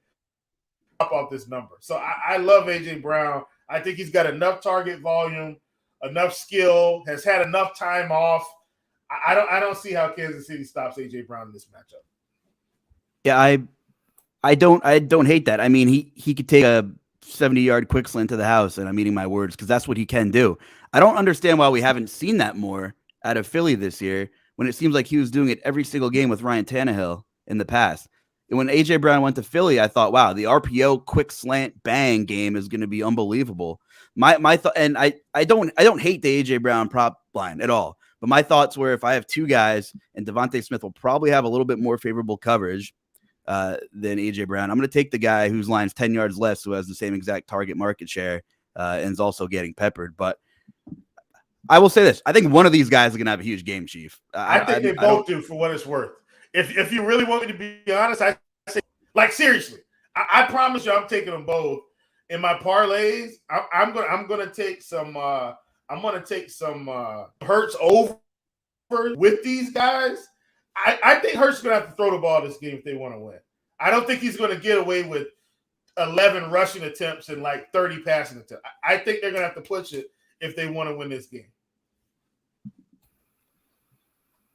S4: up off this number. So I love A.J. Brown. I think he's got enough target volume, enough skill, has had enough time off. I don't see how Kansas City stops A.J. Brown in this matchup.
S3: Yeah, I don't hate that. I mean, he could take a 70-yard quick slant to the house, and I'm eating my words, because that's what he can do. I don't understand why we haven't seen that more out of Philly this year, when it seems like he was doing it every single game with Ryan Tannehill in the past. And when A.J. Brown went to Philly, I thought, wow, the RPO quick slant bang game is going to be unbelievable. My thought, and I don't hate the A.J. Brown prop line at all, but my thoughts were, if I have 2 guys, and Devontae Smith will probably have a little bit more favorable coverage than A.J. Brown, I'm going to take the guy whose line's 10 yards less, who has the same exact target market share, and is also getting peppered. But I will say this: I think one of these guys is going to have a huge game, Chief.
S4: I think they both do, for what it's worth. If you really want me to be honest, I say, like, seriously, I promise you, I'm taking them both in my parlays. I'm gonna take some Hurts over with these guys. I think Hurts is gonna have to throw the ball this game if they want to win. I don't think he's going to get away with 11 rushing attempts and like 30 passing attempts. I think they're going to have to push it if they want to win this game.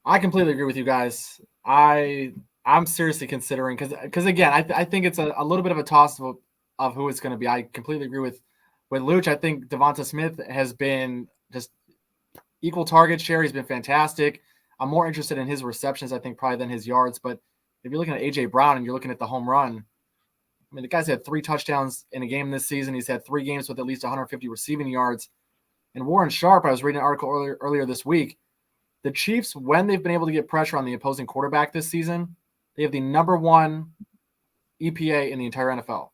S1: I completely agree with you guys. I'm seriously considering because again, I think it's a little bit of a toss of who it's going to be. I completely agree with Luch. I think Devonta Smith has been just equal target share. He's been fantastic. I'm more interested in his receptions, I think, probably than his yards. But if you're looking at A.J. Brown and you're looking at the home run, I mean, the guy's had 3 touchdowns in a game this season. He's had 3 games with at least 150 receiving yards. And Warren Sharp, I was reading an article earlier this week, the Chiefs, when they've been able to get pressure on the opposing quarterback this season, they have the number 1 EPA in the entire NFL.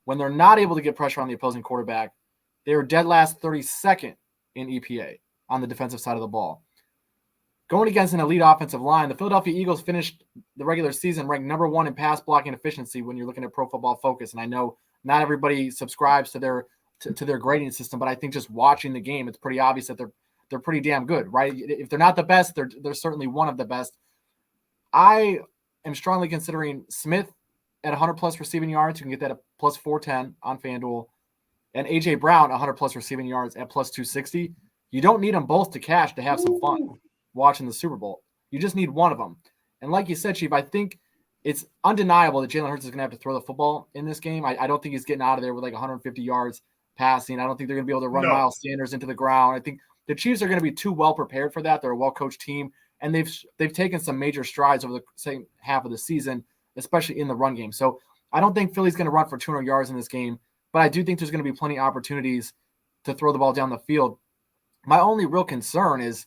S1: When they're not able to get pressure on the opposing quarterback, they are dead last 32nd in EPA on the defensive side of the ball. Going against an elite offensive line, the Philadelphia Eagles finished the regular season ranked number 1 in pass blocking efficiency when you're looking at Pro Football Focus. And I know not everybody subscribes to their grading system, but I think just watching the game, it's pretty obvious that they're pretty damn good, right? If they're not the best, they're certainly one of the best. I am strongly considering Smith at 100 plus receiving yards. You can get that at plus 410 on FanDuel, and AJ Brown 100 plus receiving yards at plus 260. You don't need them both to cash to have some fun watching the Super Bowl. You just need one of them. And like you said, Chief, I think it's undeniable that Jalen Hurts is going to have to throw the football in this game. I don't think he's getting out of there with like 150 yards passing. I don't think they're going to be able to run Miles Sanders into the ground. I think the Chiefs are going to be too well prepared for that. They're a well-coached team, and they've taken some major strides over the second half of the season, especially in the run game. So I don't think Philly's going to run for 200 yards in this game, but I do think there's going to be plenty of opportunities to throw the ball down the field. My only real concern is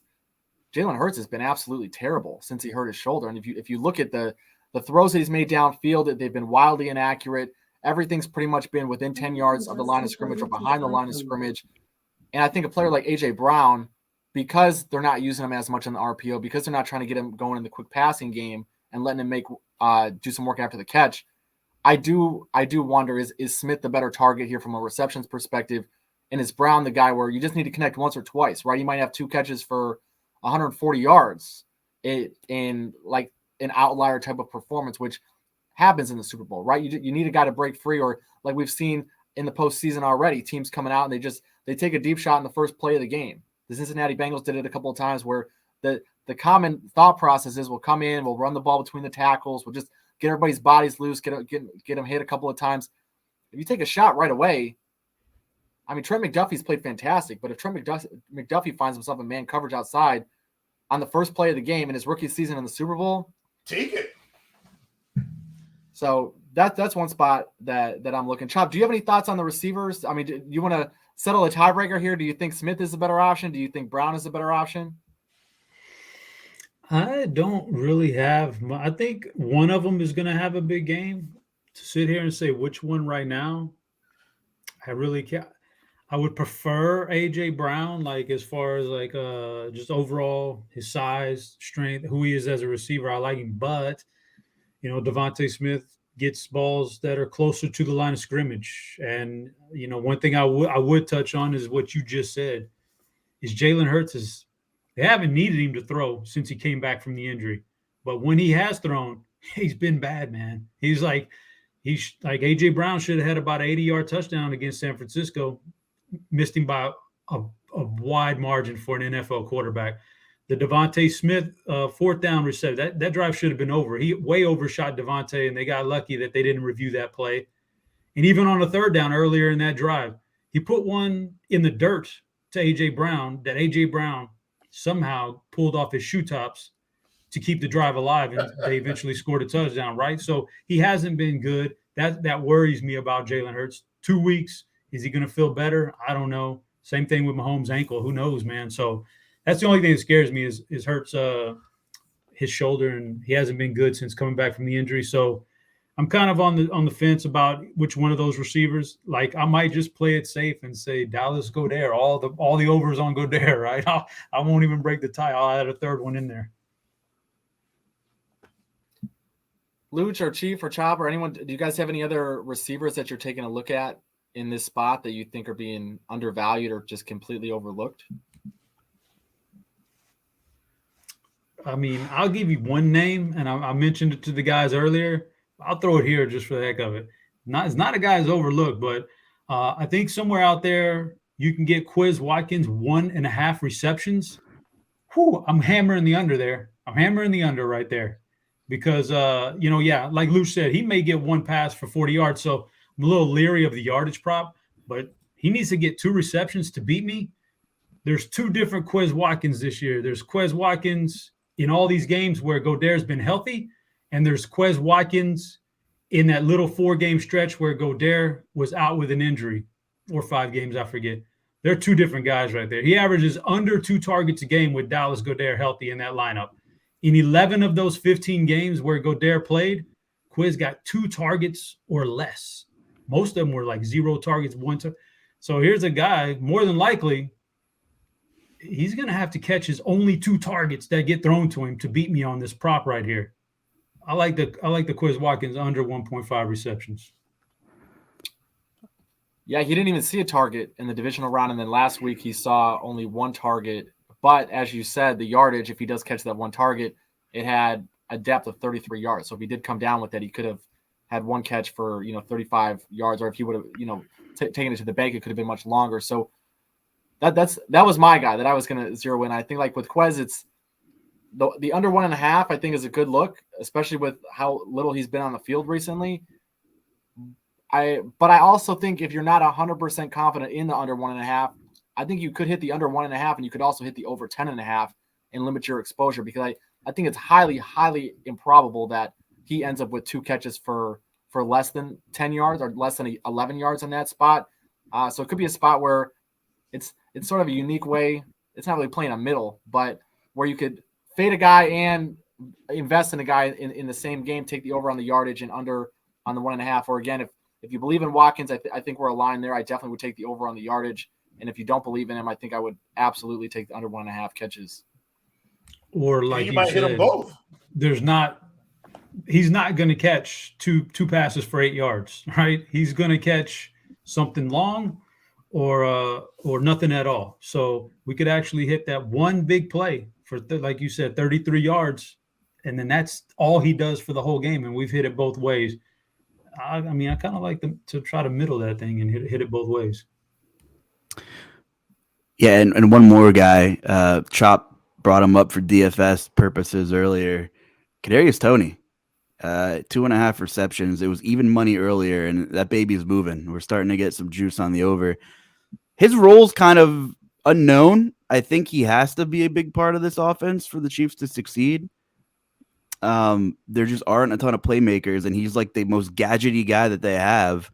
S1: Jalen Hurts has been absolutely terrible since he hurt his shoulder. And if you look at the throws that he's made downfield, they've been wildly inaccurate. Everything's pretty much been within 10 yards of the line of scrimmage or behind the line of scrimmage. And I think a player like A.J. Brown, because they're not using him as much in the RPO, because they're not trying to get him going in the quick passing game and letting him do some work after the catch, I do wonder, is Smith the better target here from a receptions perspective? And is Brown the guy where you just need to connect once or twice, right? You might have 2 catches for 140 yards in like an outlier type of performance, which happens in the Super Bowl, right? You need a guy to break free, or like we've seen in the postseason already, teams coming out and they take a deep shot in the first play of the game. The Cincinnati Bengals did it a couple of times where the common thought process is we'll come in, we'll run the ball between the tackles, we'll just get everybody's bodies loose, get them hit a couple of times. If you take a shot right away, I mean, Trent McDuffie's played fantastic, but if Trent McDuffie finds himself in man coverage outside on the first play of the game in his rookie season in the Super Bowl,
S4: take it.
S1: So that's one spot that I'm looking. Chop, do you have any thoughts on the receivers? I mean, do you want to settle a tiebreaker here? Do you think Smith is a better option? Do you think Brown is a better option?
S2: I don't really have. I think one of them is going to have a big game. To sit here and say which one right now, I really can't. I would prefer A.J. Brown, like as far as like just overall his size, strength, who he is as a receiver. I like him, but Devonta Smith gets balls that are closer to the line of scrimmage. And one thing I would touch on is what you just said. Is Jalen Hurts they haven't needed him to throw since he came back from the injury, but when he has thrown, he's been bad, man. He's like A.J. Brown should have had about an 80-yard touchdown against San Francisco. Missed him by a wide margin for an NFL quarterback. The Devonta Smith 4th down reception, that drive should have been over. He way overshot Devonta, and they got lucky that they didn't review that play. And even on the 3rd down earlier in that drive, he put one in the dirt to A.J. Brown that A.J. Brown somehow pulled off his shoe tops to keep the drive alive, and they eventually scored a touchdown, right? So he hasn't been good. That worries me about Jalen Hurts. 2 weeks. Is he going to feel better? I don't know. Same thing with Mahomes' ankle. Who knows, man? So that's the only thing that scares me is Hurts his shoulder, and he hasn't been good since coming back from the injury. So I'm kind of on the fence about which one of those receivers. Like I might just play it safe and say Dallas Goedert. All the overs on Goedert, right? I won't even break the tie. I'll add a 3rd one in there.
S1: Luch or Chief or Chop or anyone, do you guys have any other receivers that you're taking a look at in this spot that you think are being undervalued or just completely overlooked?
S2: I mean, I'll give you one name, and I mentioned it to the guys earlier. I'll throw it here just for the heck of it. It's not a guy who's overlooked, but I think somewhere out there you can get Quiz Watkins 1.5 receptions. Whew, I'm hammering the under there. I'm hammering the under right there because, like Lou said, he may get one pass for 40 yards. So I'm a little leery of the yardage prop, but he needs to get 2 receptions to beat me. There's 2 different Quiz Watkins this year. There's Quiz Watkins in all these games where Godaire's been healthy, and there's Quiz Watkins in that little 4-game stretch where Gaudaire was out with an injury, or 5 games, I forget. They're 2 different guys right there. He averages under 2 targets a game with Dallas Gaudaire healthy in that lineup. In 11 of those 15 games where Gaudaire played, Quiz got 2 targets or less. Most of them were like 0 targets, 1 target. So here's a guy, more than likely, he's going to have to catch his only 2 targets that get thrown to him to beat me on this prop right here. I like the Quiz Watkins under 1.5 receptions.
S1: Yeah, he didn't even see a target in the divisional round, and then last week he saw only 1 target. But as you said, the yardage, if he does catch that 1 target, it had a depth of 33 yards. So if he did come down with it, he could have had 1 catch for 35 yards, or if he would have taken it to the bank, it could have been much longer. So that was my guy that I was going to zero in. I think like with Quez, it's the under 1.5. I think is a good look, especially with how little he's been on the field recently. But I also think if you're not 100% confident in the under 1.5, I think you could hit the under 1.5, and you could also hit the over 10.5 and limit your exposure, because I think it's highly, highly improbable that he ends up with 2 catches for less than 10 yards or less than 11 yards in that spot. So it could be a spot where it's sort of a unique way. It's not really playing a middle, but where you could fade a guy and invest in a guy in the same game, take the over on the yardage and under on the 1.5. Or again, if you believe in Watkins, I think we're aligned there. I definitely would take the over on the yardage. And if you don't believe in him, I think I would absolutely take the under 1.5 catches.
S2: Or like
S4: you might
S2: said,
S4: hit them both.
S2: He's not going to catch two passes for 8 yards, right? He's going to catch something long or nothing at all. So we could actually hit that one big play for, like you said, 33 yards. And then that's all he does for the whole game. And we've hit it both ways. I kind of like to try to middle that thing and hit it both ways.
S3: Yeah, and one more guy, Chop brought him up for DFS purposes earlier. Kadarius Toney, 2.5 receptions. It was even money earlier, and that baby's moving. We're starting to get some juice on the over. His role's kind of unknown. I think he has to be a big part of this offense for the Chiefs to succeed. There just aren't a ton of playmakers, and he's like the most gadgety guy that they have.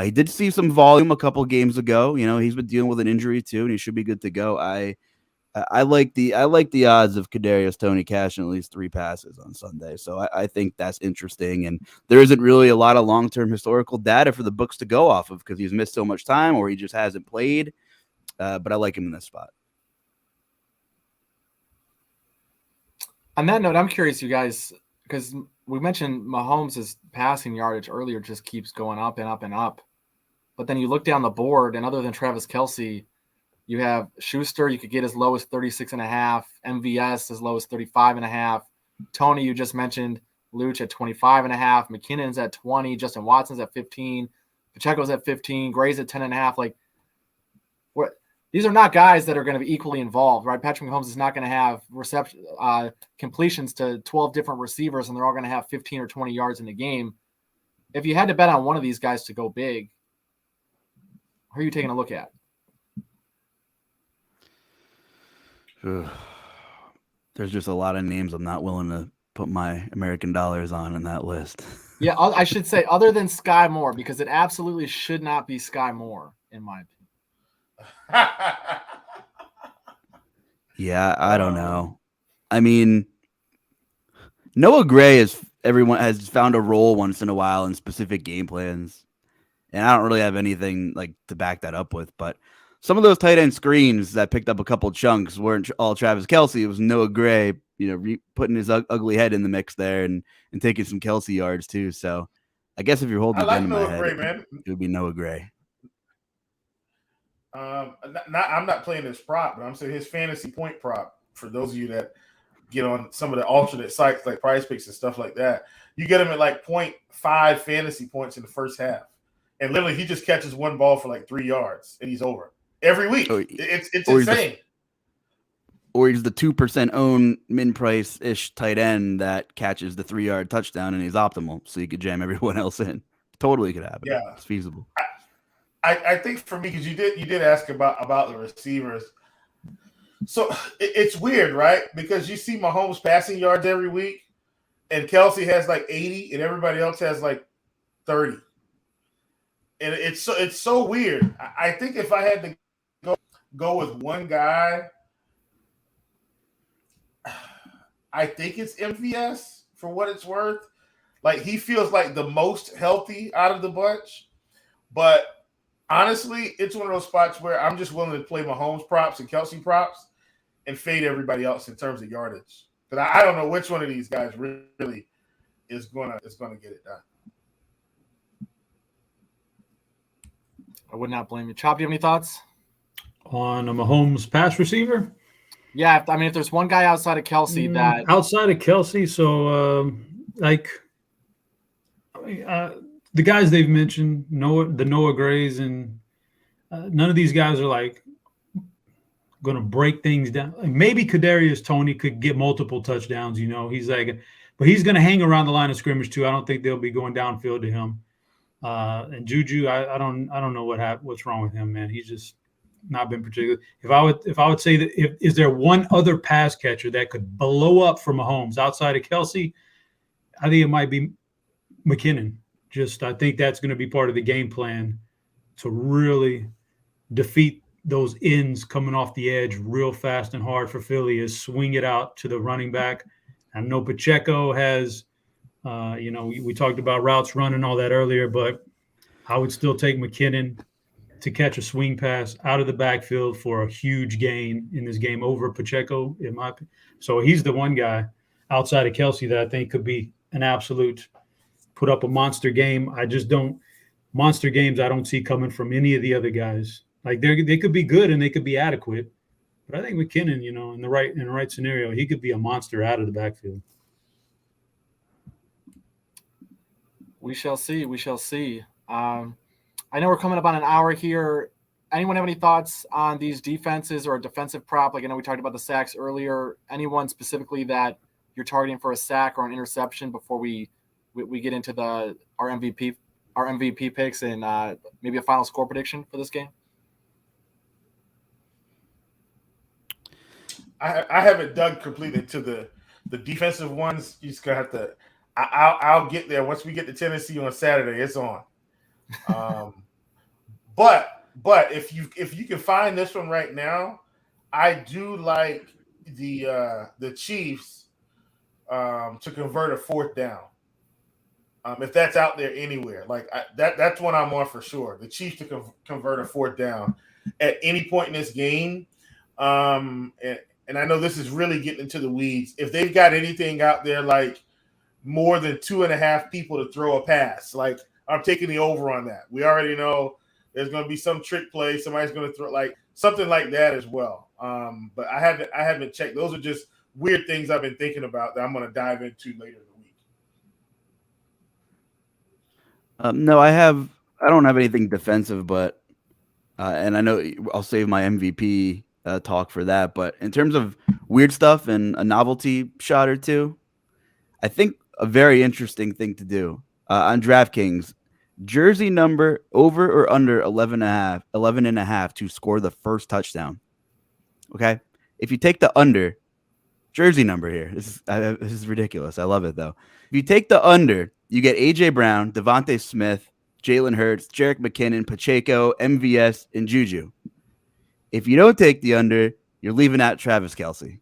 S3: He did see some volume a couple games ago. He's been dealing with an injury too, and he should be good to go. I like the odds of Kadarius Toney cashing at least 3 passes on Sunday. So I think that's interesting. And there isn't really a lot of long-term historical data for the books to go off of because he's missed so much time or he just hasn't played. But I like him in this spot.
S1: On that note, I'm curious, you guys, because we mentioned Mahomes' passing yardage earlier just keeps going up and up and up. But then you look down the board, and other than Travis Kelce, you have Schuster, you could get as low as 36.5, MVS as low as 35.5. Toney, you just mentioned, Luch at 25.5, McKinnon's at 20, Justin Watson's at 15, Pacheco's at 15, Gray's at 10.5. Like, these are not guys that are going to be equally involved, right? Patrick Mahomes is not going to have completions to 12 different receivers, and they're all going to have 15 or 20 yards in the game. If you had to bet on one of these guys to go big, who are you taking a look at?
S3: There's just a lot of names I'm not willing to put my American dollars on in that list.
S1: Yeah, I should say other than Sky Moore, because it absolutely should not be Sky Moore, in my opinion.
S3: Yeah, I don't know. I mean, Noah Gray everyone has found a role once in a while in specific game plans, and I don't really have anything like to back that up with. But some of those tight end screens that picked up a couple chunks weren't all Travis Kelce. It was Noah Gray, putting his ugly head in the mix there and taking some Kelce yards too. So I guess if you're holding a gun in my head, it would be Noah Gray.
S4: I'm not playing his prop, but I'm saying his fantasy point prop. For those of you that get on some of the alternate sites like Prize Picks and stuff like that, you get him at like 0.5 fantasy points in the first half. And literally he just catches one ball for like 3 yards and he's over every week. It's insane.
S3: Or he's the 2% own min price ish tight end that catches the 3-yard touchdown and he's optimal. So you could jam everyone else in. Totally could happen.
S4: Yeah.
S3: It's feasible.
S4: I think for me, because you did ask about the receivers. So it's weird, right? Because you see Mahomes passing yards every week, and Kelsey has like 80, and everybody else has like 30. And it's so weird. I think if I had to go with one guy, I think it's MVS for what it's worth. Like he feels like the most healthy out of the bunch, but honestly, it's one of those spots where I'm just willing to play Mahomes props and Kelsey props and fade everybody else in terms of yardage. But I don't know which one of these guys really is gonna get it done.
S1: I would not blame you. Chop, do you have any thoughts
S2: on a Mahomes pass receiver?
S1: Yeah, if there's one guy outside of Kelsey that
S2: outside of Kelsey, so the guys they've mentioned, Noah Grays, and none of these guys are like going to break things down. Like maybe Kadarius Toney could get multiple touchdowns. He's like, but he's going to hang around the line of scrimmage too. I don't think they'll be going downfield to him. And Juju, I don't know what's wrong with him, man. He's just not been particular. If I would say that is there one other pass catcher that could blow up for Mahomes outside of Kelsey, I think it might be McKinnon. I think that's going to be part of the game plan to really defeat those ends coming off the edge real fast and hard for Philly, is swing it out to the running back. I know Pacheco has, we talked about routes run and all that earlier, but I would still take McKinnon to catch a swing pass out of the backfield for a huge gain in this game over Pacheco, in my opinion. So he's the one guy outside of Kelsey that I think could be an absolute put up a monster game. Monster games I don't see coming from any of the other guys. Like they could be good and they could be adequate, but I think McKinnon, in the right scenario, he could be a monster out of the backfield.
S1: We shall see. I know we're coming up on an hour here. Anyone have any thoughts on these defenses or a defensive prop? Like I know we talked about the sacks earlier. Anyone specifically that you're targeting for a sack or an interception before we get into our MVP picks and maybe a final score prediction for this game?
S4: I haven't dug completely into the defensive ones. You just gonna have to. I'll get there once we get to Tennessee on Saturday. It's on. But if you can find this one right now, I do like the Chiefs to convert a fourth down. If that's out there anywhere, that's one I'm on for sure. The Chiefs to convert a fourth down at any point in this game. And I know this is really getting into the weeds. If they've got anything out there like more than 2.5 people to throw a pass, like I'm taking the over on that. We already know there's going to be some trick play. Somebody's going to throw like something like that as well. But I haven't checked. Those are just weird things I've been thinking about that I'm going to dive into later in the week.
S3: No, I don't have anything defensive, but and I know I'll save my MVP talk for that. But in terms of weird stuff and a novelty shot or two, I think a very interesting thing to do on DraftKings, jersey number over or under 11 and a half to score the first touchdown. Okay. If you take the under, jersey number here, this is ridiculous. I love it though. If you take the under, you get AJ Brown, Devontae Smith, Jalen Hurts, Jerick McKinnon, Pacheco, MVS, and Juju. If you don't take the under, you're leaving out Travis Kelce.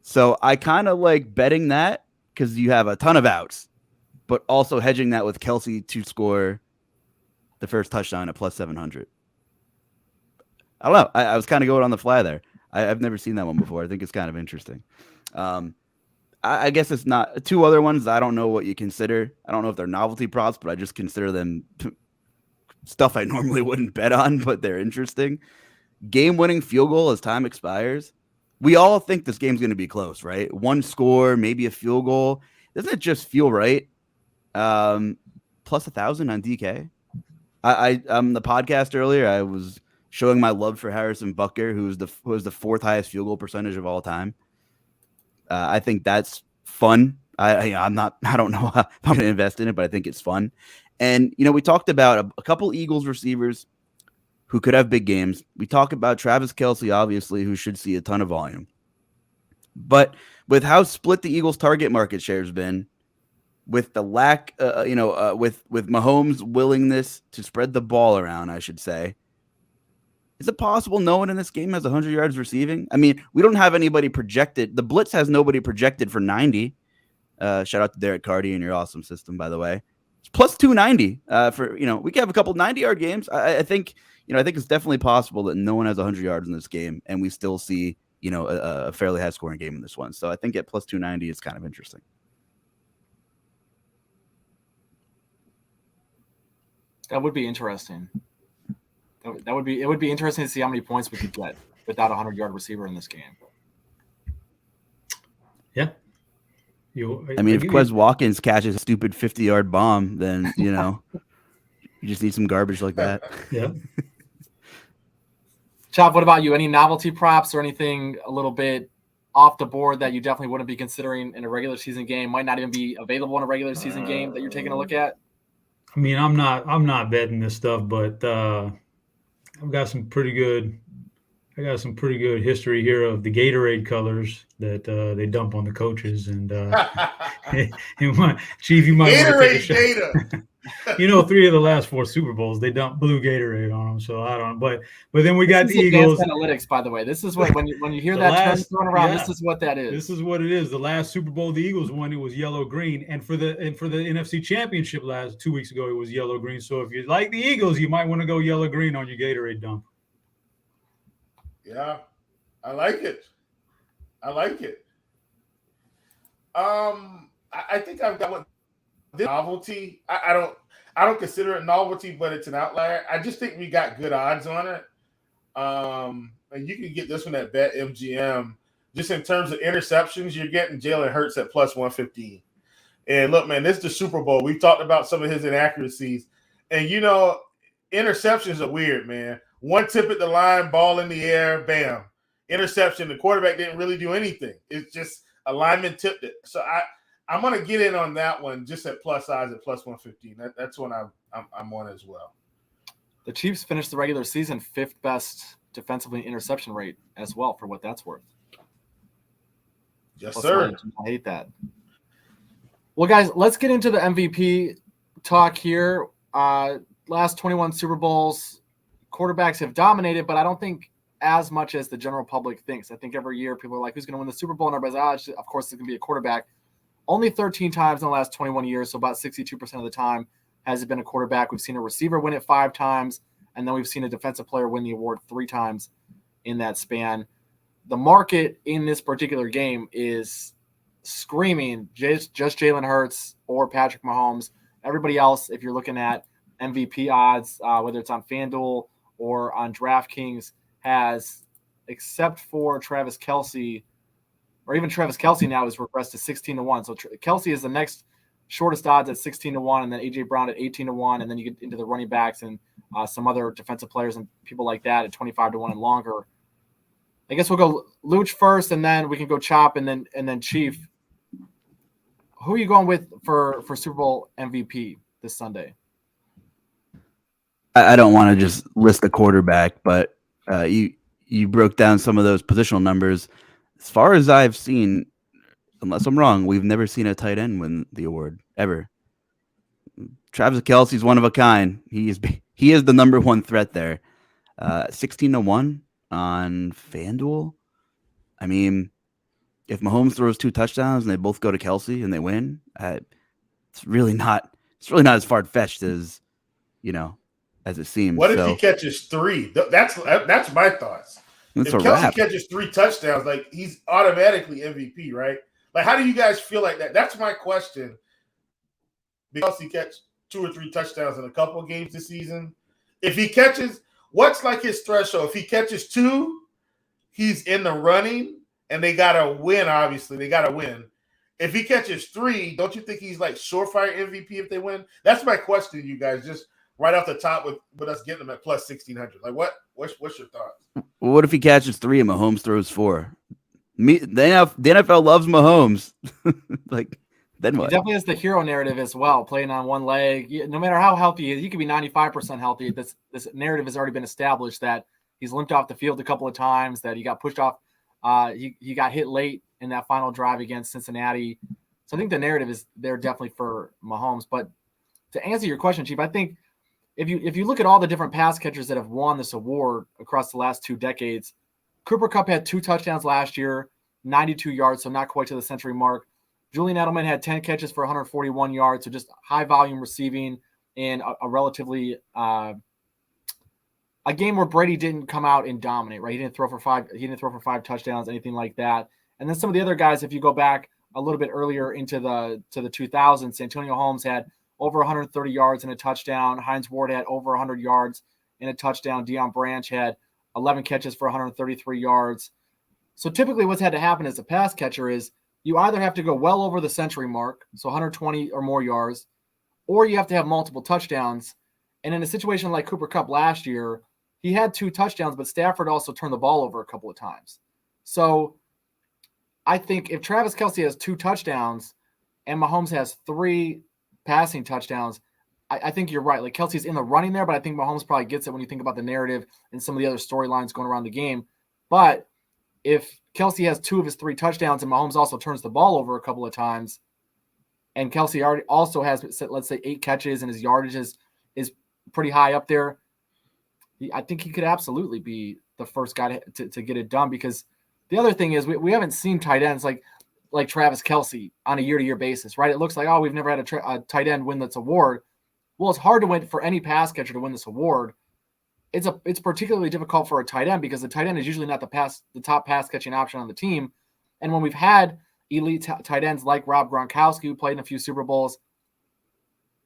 S3: So I kind of like betting that because you have a ton of outs, but also hedging that with Kelce to score the first touchdown at plus 700. I don't know. I was kind of going on the fly there. I've never seen that one before. I think it's kind of interesting. I guess it's not. Two other ones, I don't know what you consider. I don't know if they're novelty props, but I just consider them stuff I normally wouldn't bet on, but they're interesting. Game-winning field goal as time expires. we all think this game's going to be close, right? One score, maybe a field goal. Doesn't it just feel right? Plus 1,000 on DK. I the podcast earlier, I was showing my love for Harrison Butker, who was the fourth highest field goal percentage of all time. I think that's fun. I don't know how I'm going to invest in it, but I think it's fun. And we talked about a couple Eagles receivers who could have big games. We talk about Travis Kelce, obviously, who should see a ton of volume. But with how split the Eagles' target market share has been, with the lack, with Mahomes' willingness to spread the ball around, I should say, is it possible no one in this game has 100 yards receiving? I mean, we don't have anybody projected. The Blitz has nobody projected for 90. Shout out to Derek Carty and your awesome system, by the way. It's plus 290 for, we could have a couple 90-yard games. I think it's definitely possible that no one has 100 yards in this game, and we still see, a fairly high-scoring game in this one. So I think at plus 290 is kind of interesting.
S1: That would be interesting. It would be interesting to see how many points we could get without a 100-yard receiver in this game.
S2: Yeah.
S3: If Quez Watkins catches a stupid 50-yard bomb, then, you just need some garbage like that.
S2: Yeah.
S1: Chop, what about you? Any novelty props or anything a little bit off the board that you definitely wouldn't be considering in a regular season game, might not even be available in a regular season game that you're taking a look at?
S2: I mean, I'm not betting this stuff, but I've got some pretty good history here of the Gatorade colors that they dump on the coaches, and Chief, you might
S4: Gatorade data.
S2: 3 of the last 4 Super Bowls they dump blue Gatorade on them. So I don't. But then we got the Eagles.
S1: Analytics, by the way. This is what when you hear that term thrown around. Yeah, this is what that is.
S2: This is what it is. The last Super Bowl the Eagles won, it was yellow green, and for the NFC Championship 2 weeks ago, it was yellow green. So if you like the Eagles, you might want to go yellow green on your Gatorade dump.
S4: Yeah, I like it. I think I've got one. This novelty. I don't consider it novelty, but it's an outlier. I just think we got good odds on it. And you can get this one at BetMGM. Just in terms of interceptions, you're getting Jalen Hurts at plus 115. And look, man, this is the Super Bowl. We've talked about some of his inaccuracies. And, interceptions are weird, man. One tip at the line, ball in the air, bam. Interception. The quarterback didn't really do anything. It's just a lineman tipped it. So I'm going to get in on that one just at plus size at plus 115. That's one I'm on as well.
S1: The Chiefs finished the regular season 5th best defensively interception rate as well, for what that's worth.
S4: Yes,
S1: plus
S4: sir.
S1: I hate that. Well, guys, let's get into the MVP talk here. Last 21 Super Bowls, quarterbacks have dominated, but I don't think as much as the general public thinks. I think every year people are like, who's going to win the Super Bowl? And everybody's of course, it's going to be a quarterback. Only 13 times in the last 21 years, so about 62% of the time has it been a quarterback. We've seen a receiver win it 5 times, and then we've seen a defensive player win the award 3 times in that span. The market in this particular game is screaming just Jalen Hurts or Patrick Mahomes. Everybody else, if you're looking at MVP odds, whether it's on FanDuel or on DraftKings, has, except for Travis Kelce, or even Travis Kelce now is regressed to 16-1. So Kelce is the next shortest odds at 16-1, and then A.J. Brown at 18-1, and then you get into the running backs and some other defensive players and people like that at 25-1 and longer. I guess we'll go Luch first, and then we can go Chop, and then Chief. Who are you going with for Super Bowl MVP this Sunday?
S3: I don't want to just list the quarterback, but you broke down some of those positional numbers. As far as I've seen, unless I'm wrong, we've never seen a tight end win the award ever. Travis Kelce's one of a kind. He is the number one threat there. 16-1 on FanDuel. I mean, if Mahomes throws 2 touchdowns and they both go to Kelce and they win, it's really not as far fetched as as it seems.
S4: What if he catches 3? That's my thoughts.
S3: If
S4: Kelce catches 3 touchdowns, like, he's automatically MVP, right? Like, how do you guys feel like that? That's my question. Because he catch 2 or 3 touchdowns in a couple of games this season. If he catches, what's like his threshold? If he catches 2, he's in the running. and they gotta win. Obviously, they gotta win. If he catches 3, don't you think he's like surefire MVP if they win? That's my question to you guys. Just right off the top with us getting them at plus 1,600. Like, what's your thoughts?
S3: Well, what if he catches 3 and Mahomes throws 4? The NFL loves Mahomes. Like, then
S1: He
S3: what?
S1: definitely has the hero narrative as well, playing on one leg. No matter how healthy he is, he could be 95% healthy. This narrative has already been established that he's limped off the field a couple of times, that he got pushed off. He got hit late in that final drive against Cincinnati. So I think the narrative is there definitely for Mahomes. But to answer your question, Chief, I think if you look at all the different pass catchers that have won this award across the last 2 decades, Cooper Kupp had 2 touchdowns last year, 92 yards, so not quite to the century mark. Julian Edelman had 10 catches for 141 yards, so just high volume receiving in a relatively a game where Brady didn't come out and dominate, right? He didn't throw for 5 touchdowns, anything like that. And then some of the other guys, if you go back a little bit earlier into the 2000s, Antonio Holmes had over 130 yards and a touchdown. Hines Ward had over 100 yards and a touchdown. Deion Branch had 11 catches for 133 yards. So typically what's had to happen as a pass catcher is you either have to go well over the century mark, so 120 or more yards, or you have to have multiple touchdowns. And in a situation like Cooper Kupp last year, he had 2 touchdowns, but Stafford also turned the ball over a couple of times. So I think if Travis Kelce has 2 touchdowns and Mahomes has 3 passing touchdowns, I think you're right. Like, Kelce's in the running there, but I think Mahomes probably gets it when you think about the narrative and some of the other storylines going around the game. But if Kelce has 2 of his 3 touchdowns and Mahomes also turns the ball over a couple of times, and Kelce also has, let's say, 8 catches and his yardage is pretty high up there, I think he could absolutely be the first guy to get it done. Because the other thing is we haven't seen tight ends like Travis Kelce on a year-to-year basis, right? It looks like, we've never had a tight end win this award. Well, it's hard to win for any pass catcher to win this award. It's particularly difficult for a tight end because the tight end is usually not the top pass catching option on the team. And when we've had elite tight ends like Rob Gronkowski, who played in a few Super Bowls,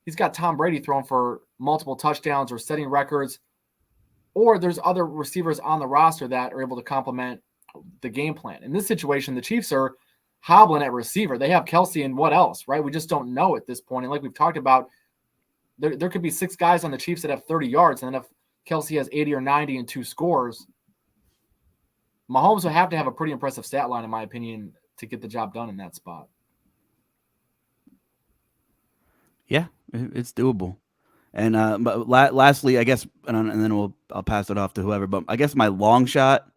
S1: he's got Tom Brady throwing for multiple touchdowns or setting records, or there's other receivers on the roster that are able to complement the game plan. In this situation, the Chiefs are hobbling at receiver. They have Kelce and what else, right? We just don't know at this point. And like we've talked about, there could be 6 guys on the Chiefs that have 30 yards, and then if Kelce has 80 or 90 and 2 scores, Mahomes would have to have a pretty impressive stat line, in my opinion, to get the job done in that spot.
S3: Yeah, it's doable. And but lastly, I guess, and then I'll pass it off to whoever. But I guess my long shot,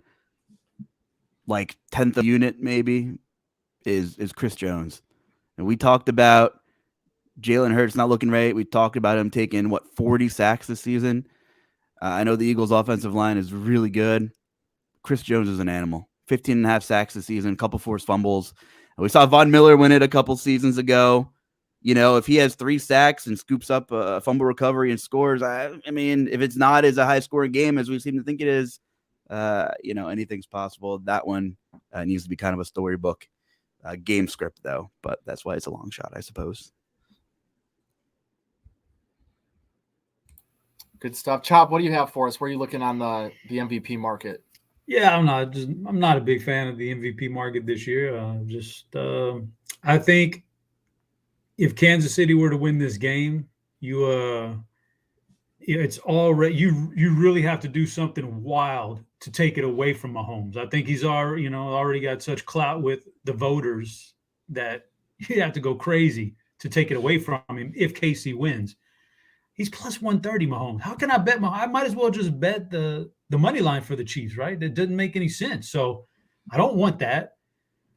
S3: like 10th unit maybe, is Chris Jones. And we talked about Jalen Hurts not looking right. We talked about him taking 40 sacks this season. I know the Eagles' offensive line is really good. Chris Jones is an animal. 15.5 sacks this season, a couple forced fumbles. And we saw Von Miller win it a couple seasons ago. You know, if he has 3 sacks and scoops up a fumble recovery and scores, I mean, if it's not as a high-scoring game as we seem to think it is, anything's possible. That one needs to be kind of a storybook game script, though. But that's why it's a long shot, I suppose.
S1: Good stuff. Chop, what do you have for us? Where are you looking on the MVP market?
S2: Yeah, I'm not a big fan of the MVP market this year. I think if Kansas City were to win this game, it's already you really have to do something wild to take it away from Mahomes. I think he's already got such clout with the voters that you have to go crazy to take it away from him if KC wins. He's plus 130, Mahomes. How can I bet Mahomes? I might as well just bet the money line for the Chiefs, right? That doesn't make any sense. So I don't want that.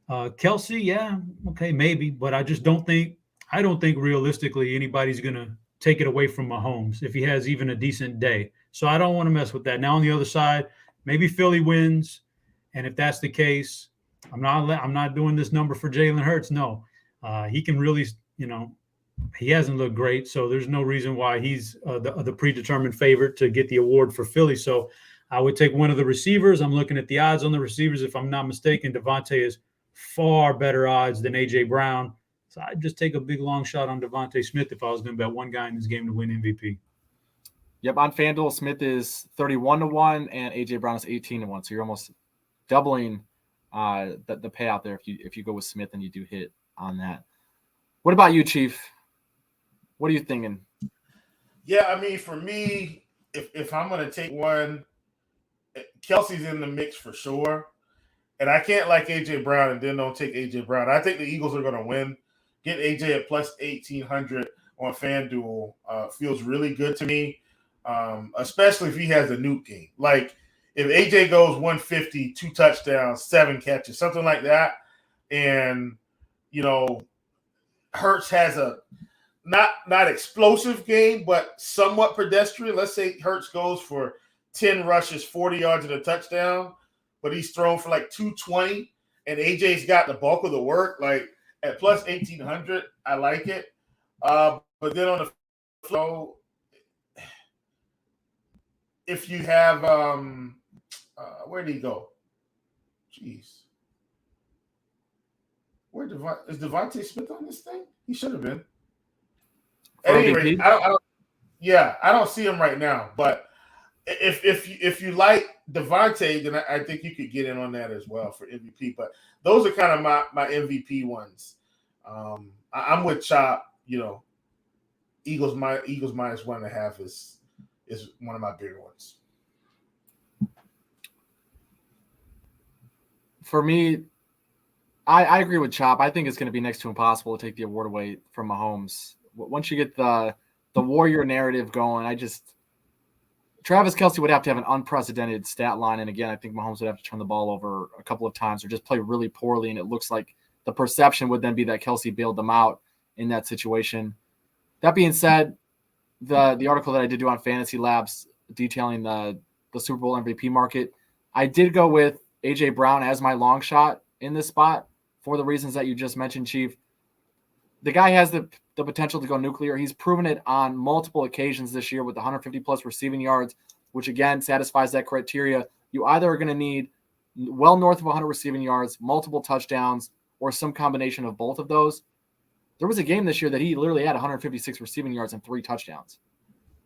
S2: Kelce, yeah, okay, maybe, but I don't think realistically anybody's gonna take it away from Mahomes if he has even a decent day. So I don't want to mess with that. Now on the other side, maybe Philly wins, and if that's the case, I'm not doing this number for Jalen Hurts. No, he can really, he hasn't looked great, so there's no reason why he's the predetermined favorite to get the award for Philly. So I would take one of the receivers. I'm looking at the odds on the receivers. If I'm not mistaken, Devontae is far better odds than A.J. Brown. So I'd just take a big long shot on Devontae Smith if I was going to bet one guy in this game to win MVP.
S1: Yep, on FanDuel, Smith is 31-1 and A.J. Brown is 18-1. So you're almost doubling the payout there if you go with Smith and you do hit on that. What about you, Chief? What are you thinking?
S4: Yeah, I mean, for me, if I'm going to take one, Kelsey's in the mix for sure. And I can't like A.J. Brown and then don't take A.J. Brown. I think the Eagles are going to win. Get A.J. at plus 1,800 on FanDuel feels really good to me, especially if he has a nuke game. Like if A.J. goes 150, 2 touchdowns, 7 catches, something like that, and, Hurts has a not explosive game, but somewhat pedestrian. Let's say Hurts goes for 10 rushes, 40 yards and a touchdown, but he's thrown for like 220, and AJ's got the bulk of the work. Like at plus 1,800, I like it. But then on the flow, if you have where did he go? Jeez. Is Devontae Smith on this thing? He should have been. At any rate, I don't see him right now. But if you like Devontae, then I think you could get in on that as well for MVP. But those are kind of my MVP ones. I'm with Chop. Eagles minus 1.5 is one of my bigger ones.
S1: For me, I agree with Chop. I think it's going to be next to impossible to take the award away from Mahomes. Once you get the Warrior narrative going, Travis Kelce would have to have an unprecedented stat line. And again, I think Mahomes would have to turn the ball over a couple of times or just play really poorly. And it looks like the perception would then be that Kelce bailed them out in that situation. That being said, the article that I did do on Fantasy Labs detailing the Super Bowl MVP market, I did go with A.J. Brown as my long shot in this spot for the reasons that you just mentioned, Chief. The guy has the potential to go nuclear. He's proven it on multiple occasions this year with 150-plus receiving yards, which, again, satisfies that criteria. You either are going to need well north of 100 receiving yards, multiple touchdowns, or some combination of both of those. There was a game this year that he literally had 156 receiving yards and 3 touchdowns.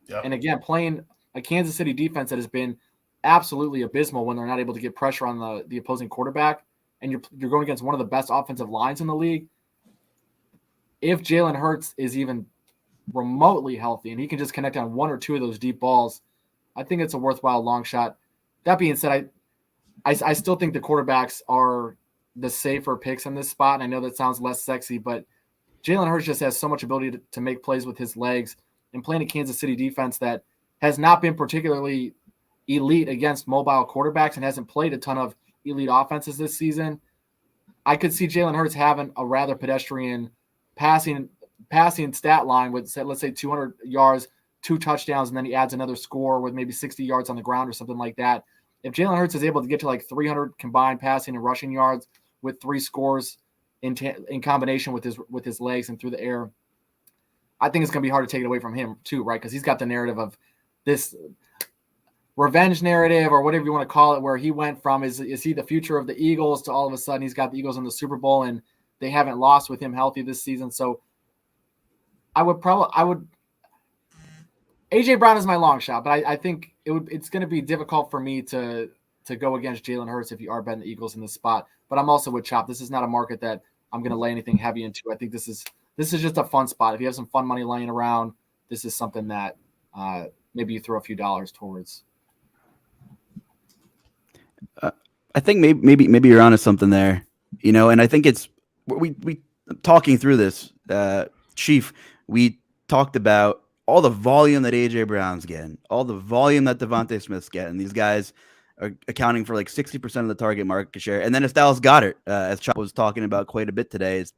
S1: Yep. And, again, playing a Kansas City defense that has been absolutely abysmal when they're not able to get pressure on the opposing quarterback, and you're going against one of the best offensive lines in the league. If Jalen Hurts is even remotely healthy and he can just connect on 1 or 2 of those deep balls, I think it's a worthwhile long shot. That being said, I still think the quarterbacks are the safer picks in this spot. And I know that sounds less sexy, but Jalen Hurts just has so much ability to make plays with his legs and playing a Kansas City defense that has not been particularly elite against mobile quarterbacks and hasn't played a ton of elite offenses this season. I could see Jalen Hurts having a rather pedestrian passing stat line with, let's say, 200 yards, 2 touchdowns, and then he adds another score with maybe 60 yards on the ground or something like that. If Jalen Hurts is able to get to like 300 combined passing and rushing yards with 3 scores in combination with his legs and through the air, I think it's going to be hard to take it away from him too, right? Because he's got the narrative of this revenge narrative or whatever you want to call it, where he went from is he the future of the Eagles to all of a sudden he's got the Eagles in the Super Bowl and they haven't lost with him healthy this season. So I would A.J. Brown is my long shot, but I think it's going to be difficult for me to go against Jalen Hurts if you are betting the Eagles in this spot. But I'm also with Chop. This is not a market that I'm going to lay anything heavy into. I think this is just a fun spot. If you have some fun money laying around, this is something that maybe you throw a few dollars towards.
S3: I think maybe you're onto something there, and I think it's we talking through this, Chief. We talked about all the volume that A.J. Brown's getting, all the volume that Devontae Smith's getting. These guys are accounting for like 60% of the target market share. And then it's Dallas Goedert, as Chop was talking about quite a bit today, is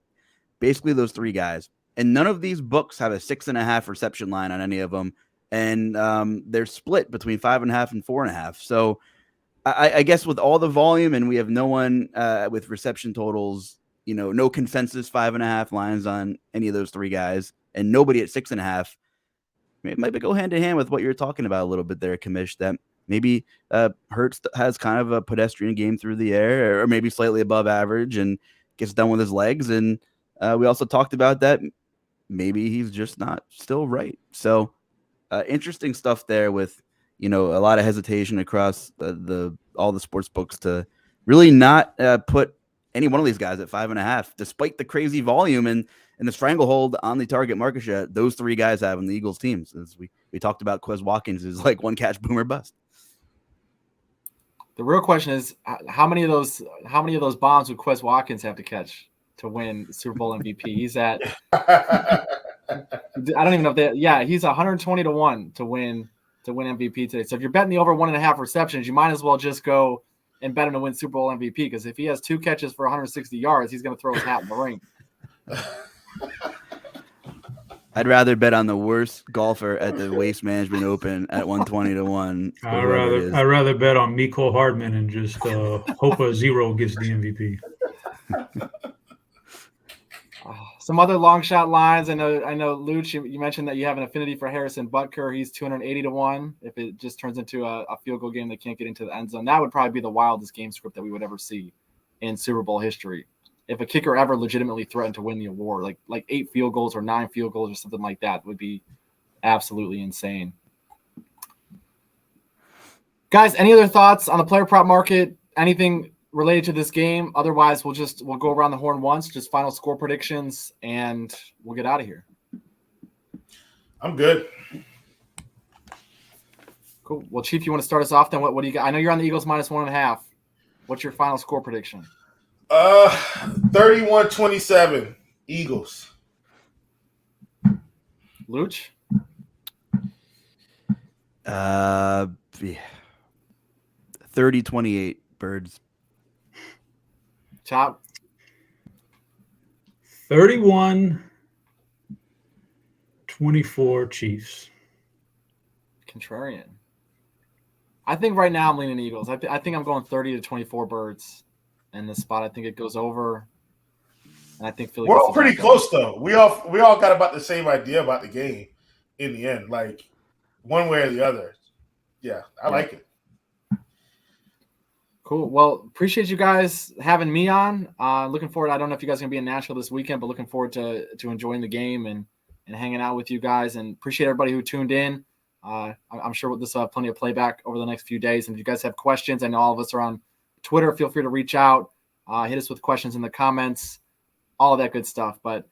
S3: basically those 3 guys. And none of these books have a 6.5 reception line on any of them. And they're split between 5.5 and 4.5. So I guess with all the volume, and we have no one with reception totals, no consensus 5.5 lines on any of those 3 guys, and nobody at 6.5. Maybe go hand in hand with what you're talking about a little bit there, Kamish, that maybe Hurts has kind of a pedestrian game through the air, or maybe slightly above average, and gets done with his legs. And we also talked about that maybe he's just not still right. So interesting stuff there with, a lot of hesitation across all the sports books to really not put any one of these guys at 5.5, despite the crazy volume and the stranglehold on the target market share those three guys have in the Eagles teams. As we talked about, Quez Watkins is like one catch boomer bust.
S1: The real question is how many of those bombs would Quez Watkins have to catch to win Super Bowl MVP? He's at I don't even know if he's 120 to 1 to win MVP today. So if you're betting the over 1.5 receptions, you might as well just go and bet him to win Super Bowl MVP, because if he has 2 catches for 160 yards, he's going to throw his hat in the ring.
S3: I'd rather bet on the worst golfer at the Waste Management Open at 120 to 1.
S2: I'd rather bet on Mecole Hardman and just hope a zero gets the MVP.
S1: Some other long shot lines. I know, Luch, you mentioned that you have an affinity for Harrison Butker. He's 280 to 1. If it just turns into a field goal game, they can't get into the end zone. That would probably be the wildest game script that we would ever see in Super Bowl history. If a kicker ever legitimately threatened to win the award, like 8 field goals or 9 field goals or something like that, would be absolutely insane. Guys, any other thoughts on the player prop market? Anything related to this game? Otherwise, we'll go around the horn once, just final score predictions, and we'll get out of here.
S4: I'm good.
S1: Cool. Well, Chief, you want to start us off then? What do you got? I know you're on the Eagles -1.5. What's your final score prediction?
S4: 31-27 Eagles.
S1: Luch?
S3: 30-28 Birds.
S1: Chop?
S2: 31-24 Chiefs.
S1: Contrarian. I think right now I'm leaning Eagles. I think I'm going 30-24 Birds in this spot. I think it goes over. And I think Philly.
S4: We're all pretty close though. We all got about the same idea about the game in the end, like one way or the other. Yeah, I like it.
S1: Cool. Well, appreciate you guys having me on. Looking forward. I don't know if you guys are gonna be in Nashville this weekend, but looking forward to enjoying the game and hanging out with you guys. And appreciate everybody who tuned in. I'm sure this will have plenty of playback over the next few days. And if you guys have questions, I know all of us are on Twitter. Feel free to reach out. Hit us with questions in the comments. All of that good stuff. But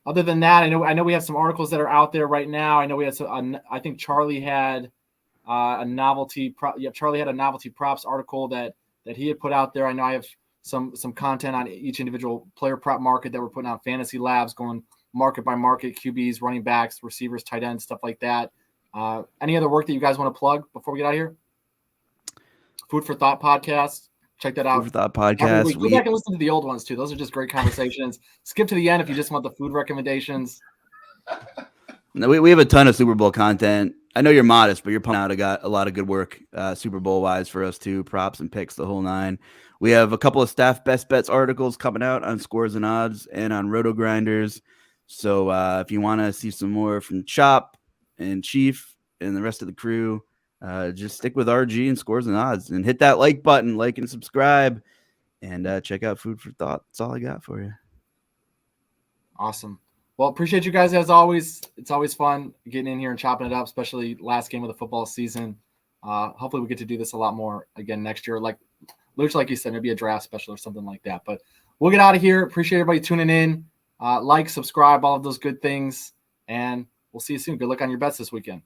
S1: other than that, I know we have some articles that are out there right now. I know we had I think Charlie had a novelty. Charlie had a novelty props article that he had put out there. I know I have some content on each individual player prop market that we're putting out Fantasy Labs, going market by market, QBs, running backs, receivers, tight ends, stuff like that. Any other work that you guys want to plug before we get out of here? Food for Thought podcast. Check that out.
S3: Food for Thought podcast.
S1: Go back and listen to the old ones too. Those are just great conversations. Skip to the end if you just want the food recommendations.
S3: No, we have a ton of Super Bowl content. I know you're modest, but you're pumping out a lot of good work Super Bowl wise for us too. Props and picks, the whole 9. We have a couple of staff best bets articles coming out on Scores and Odds and on RotoGrinders. So if you want to see some more from Chop and Chief and the rest of the crew, just stick with RG and Scores and Odds and hit that like button, like and subscribe, and check out Food for Thought. That's all I got for you.
S1: Awesome. Well, appreciate you guys as always. It's always fun getting in here and chopping it up, especially last game of the football season. Hopefully we get to do this a lot more again next year. Like Luch, like you said, maybe a draft special or something like that. But we'll get out of here. Appreciate everybody tuning in. Like, subscribe, all of those good things. And we'll see you soon. Good luck on your bets this weekend.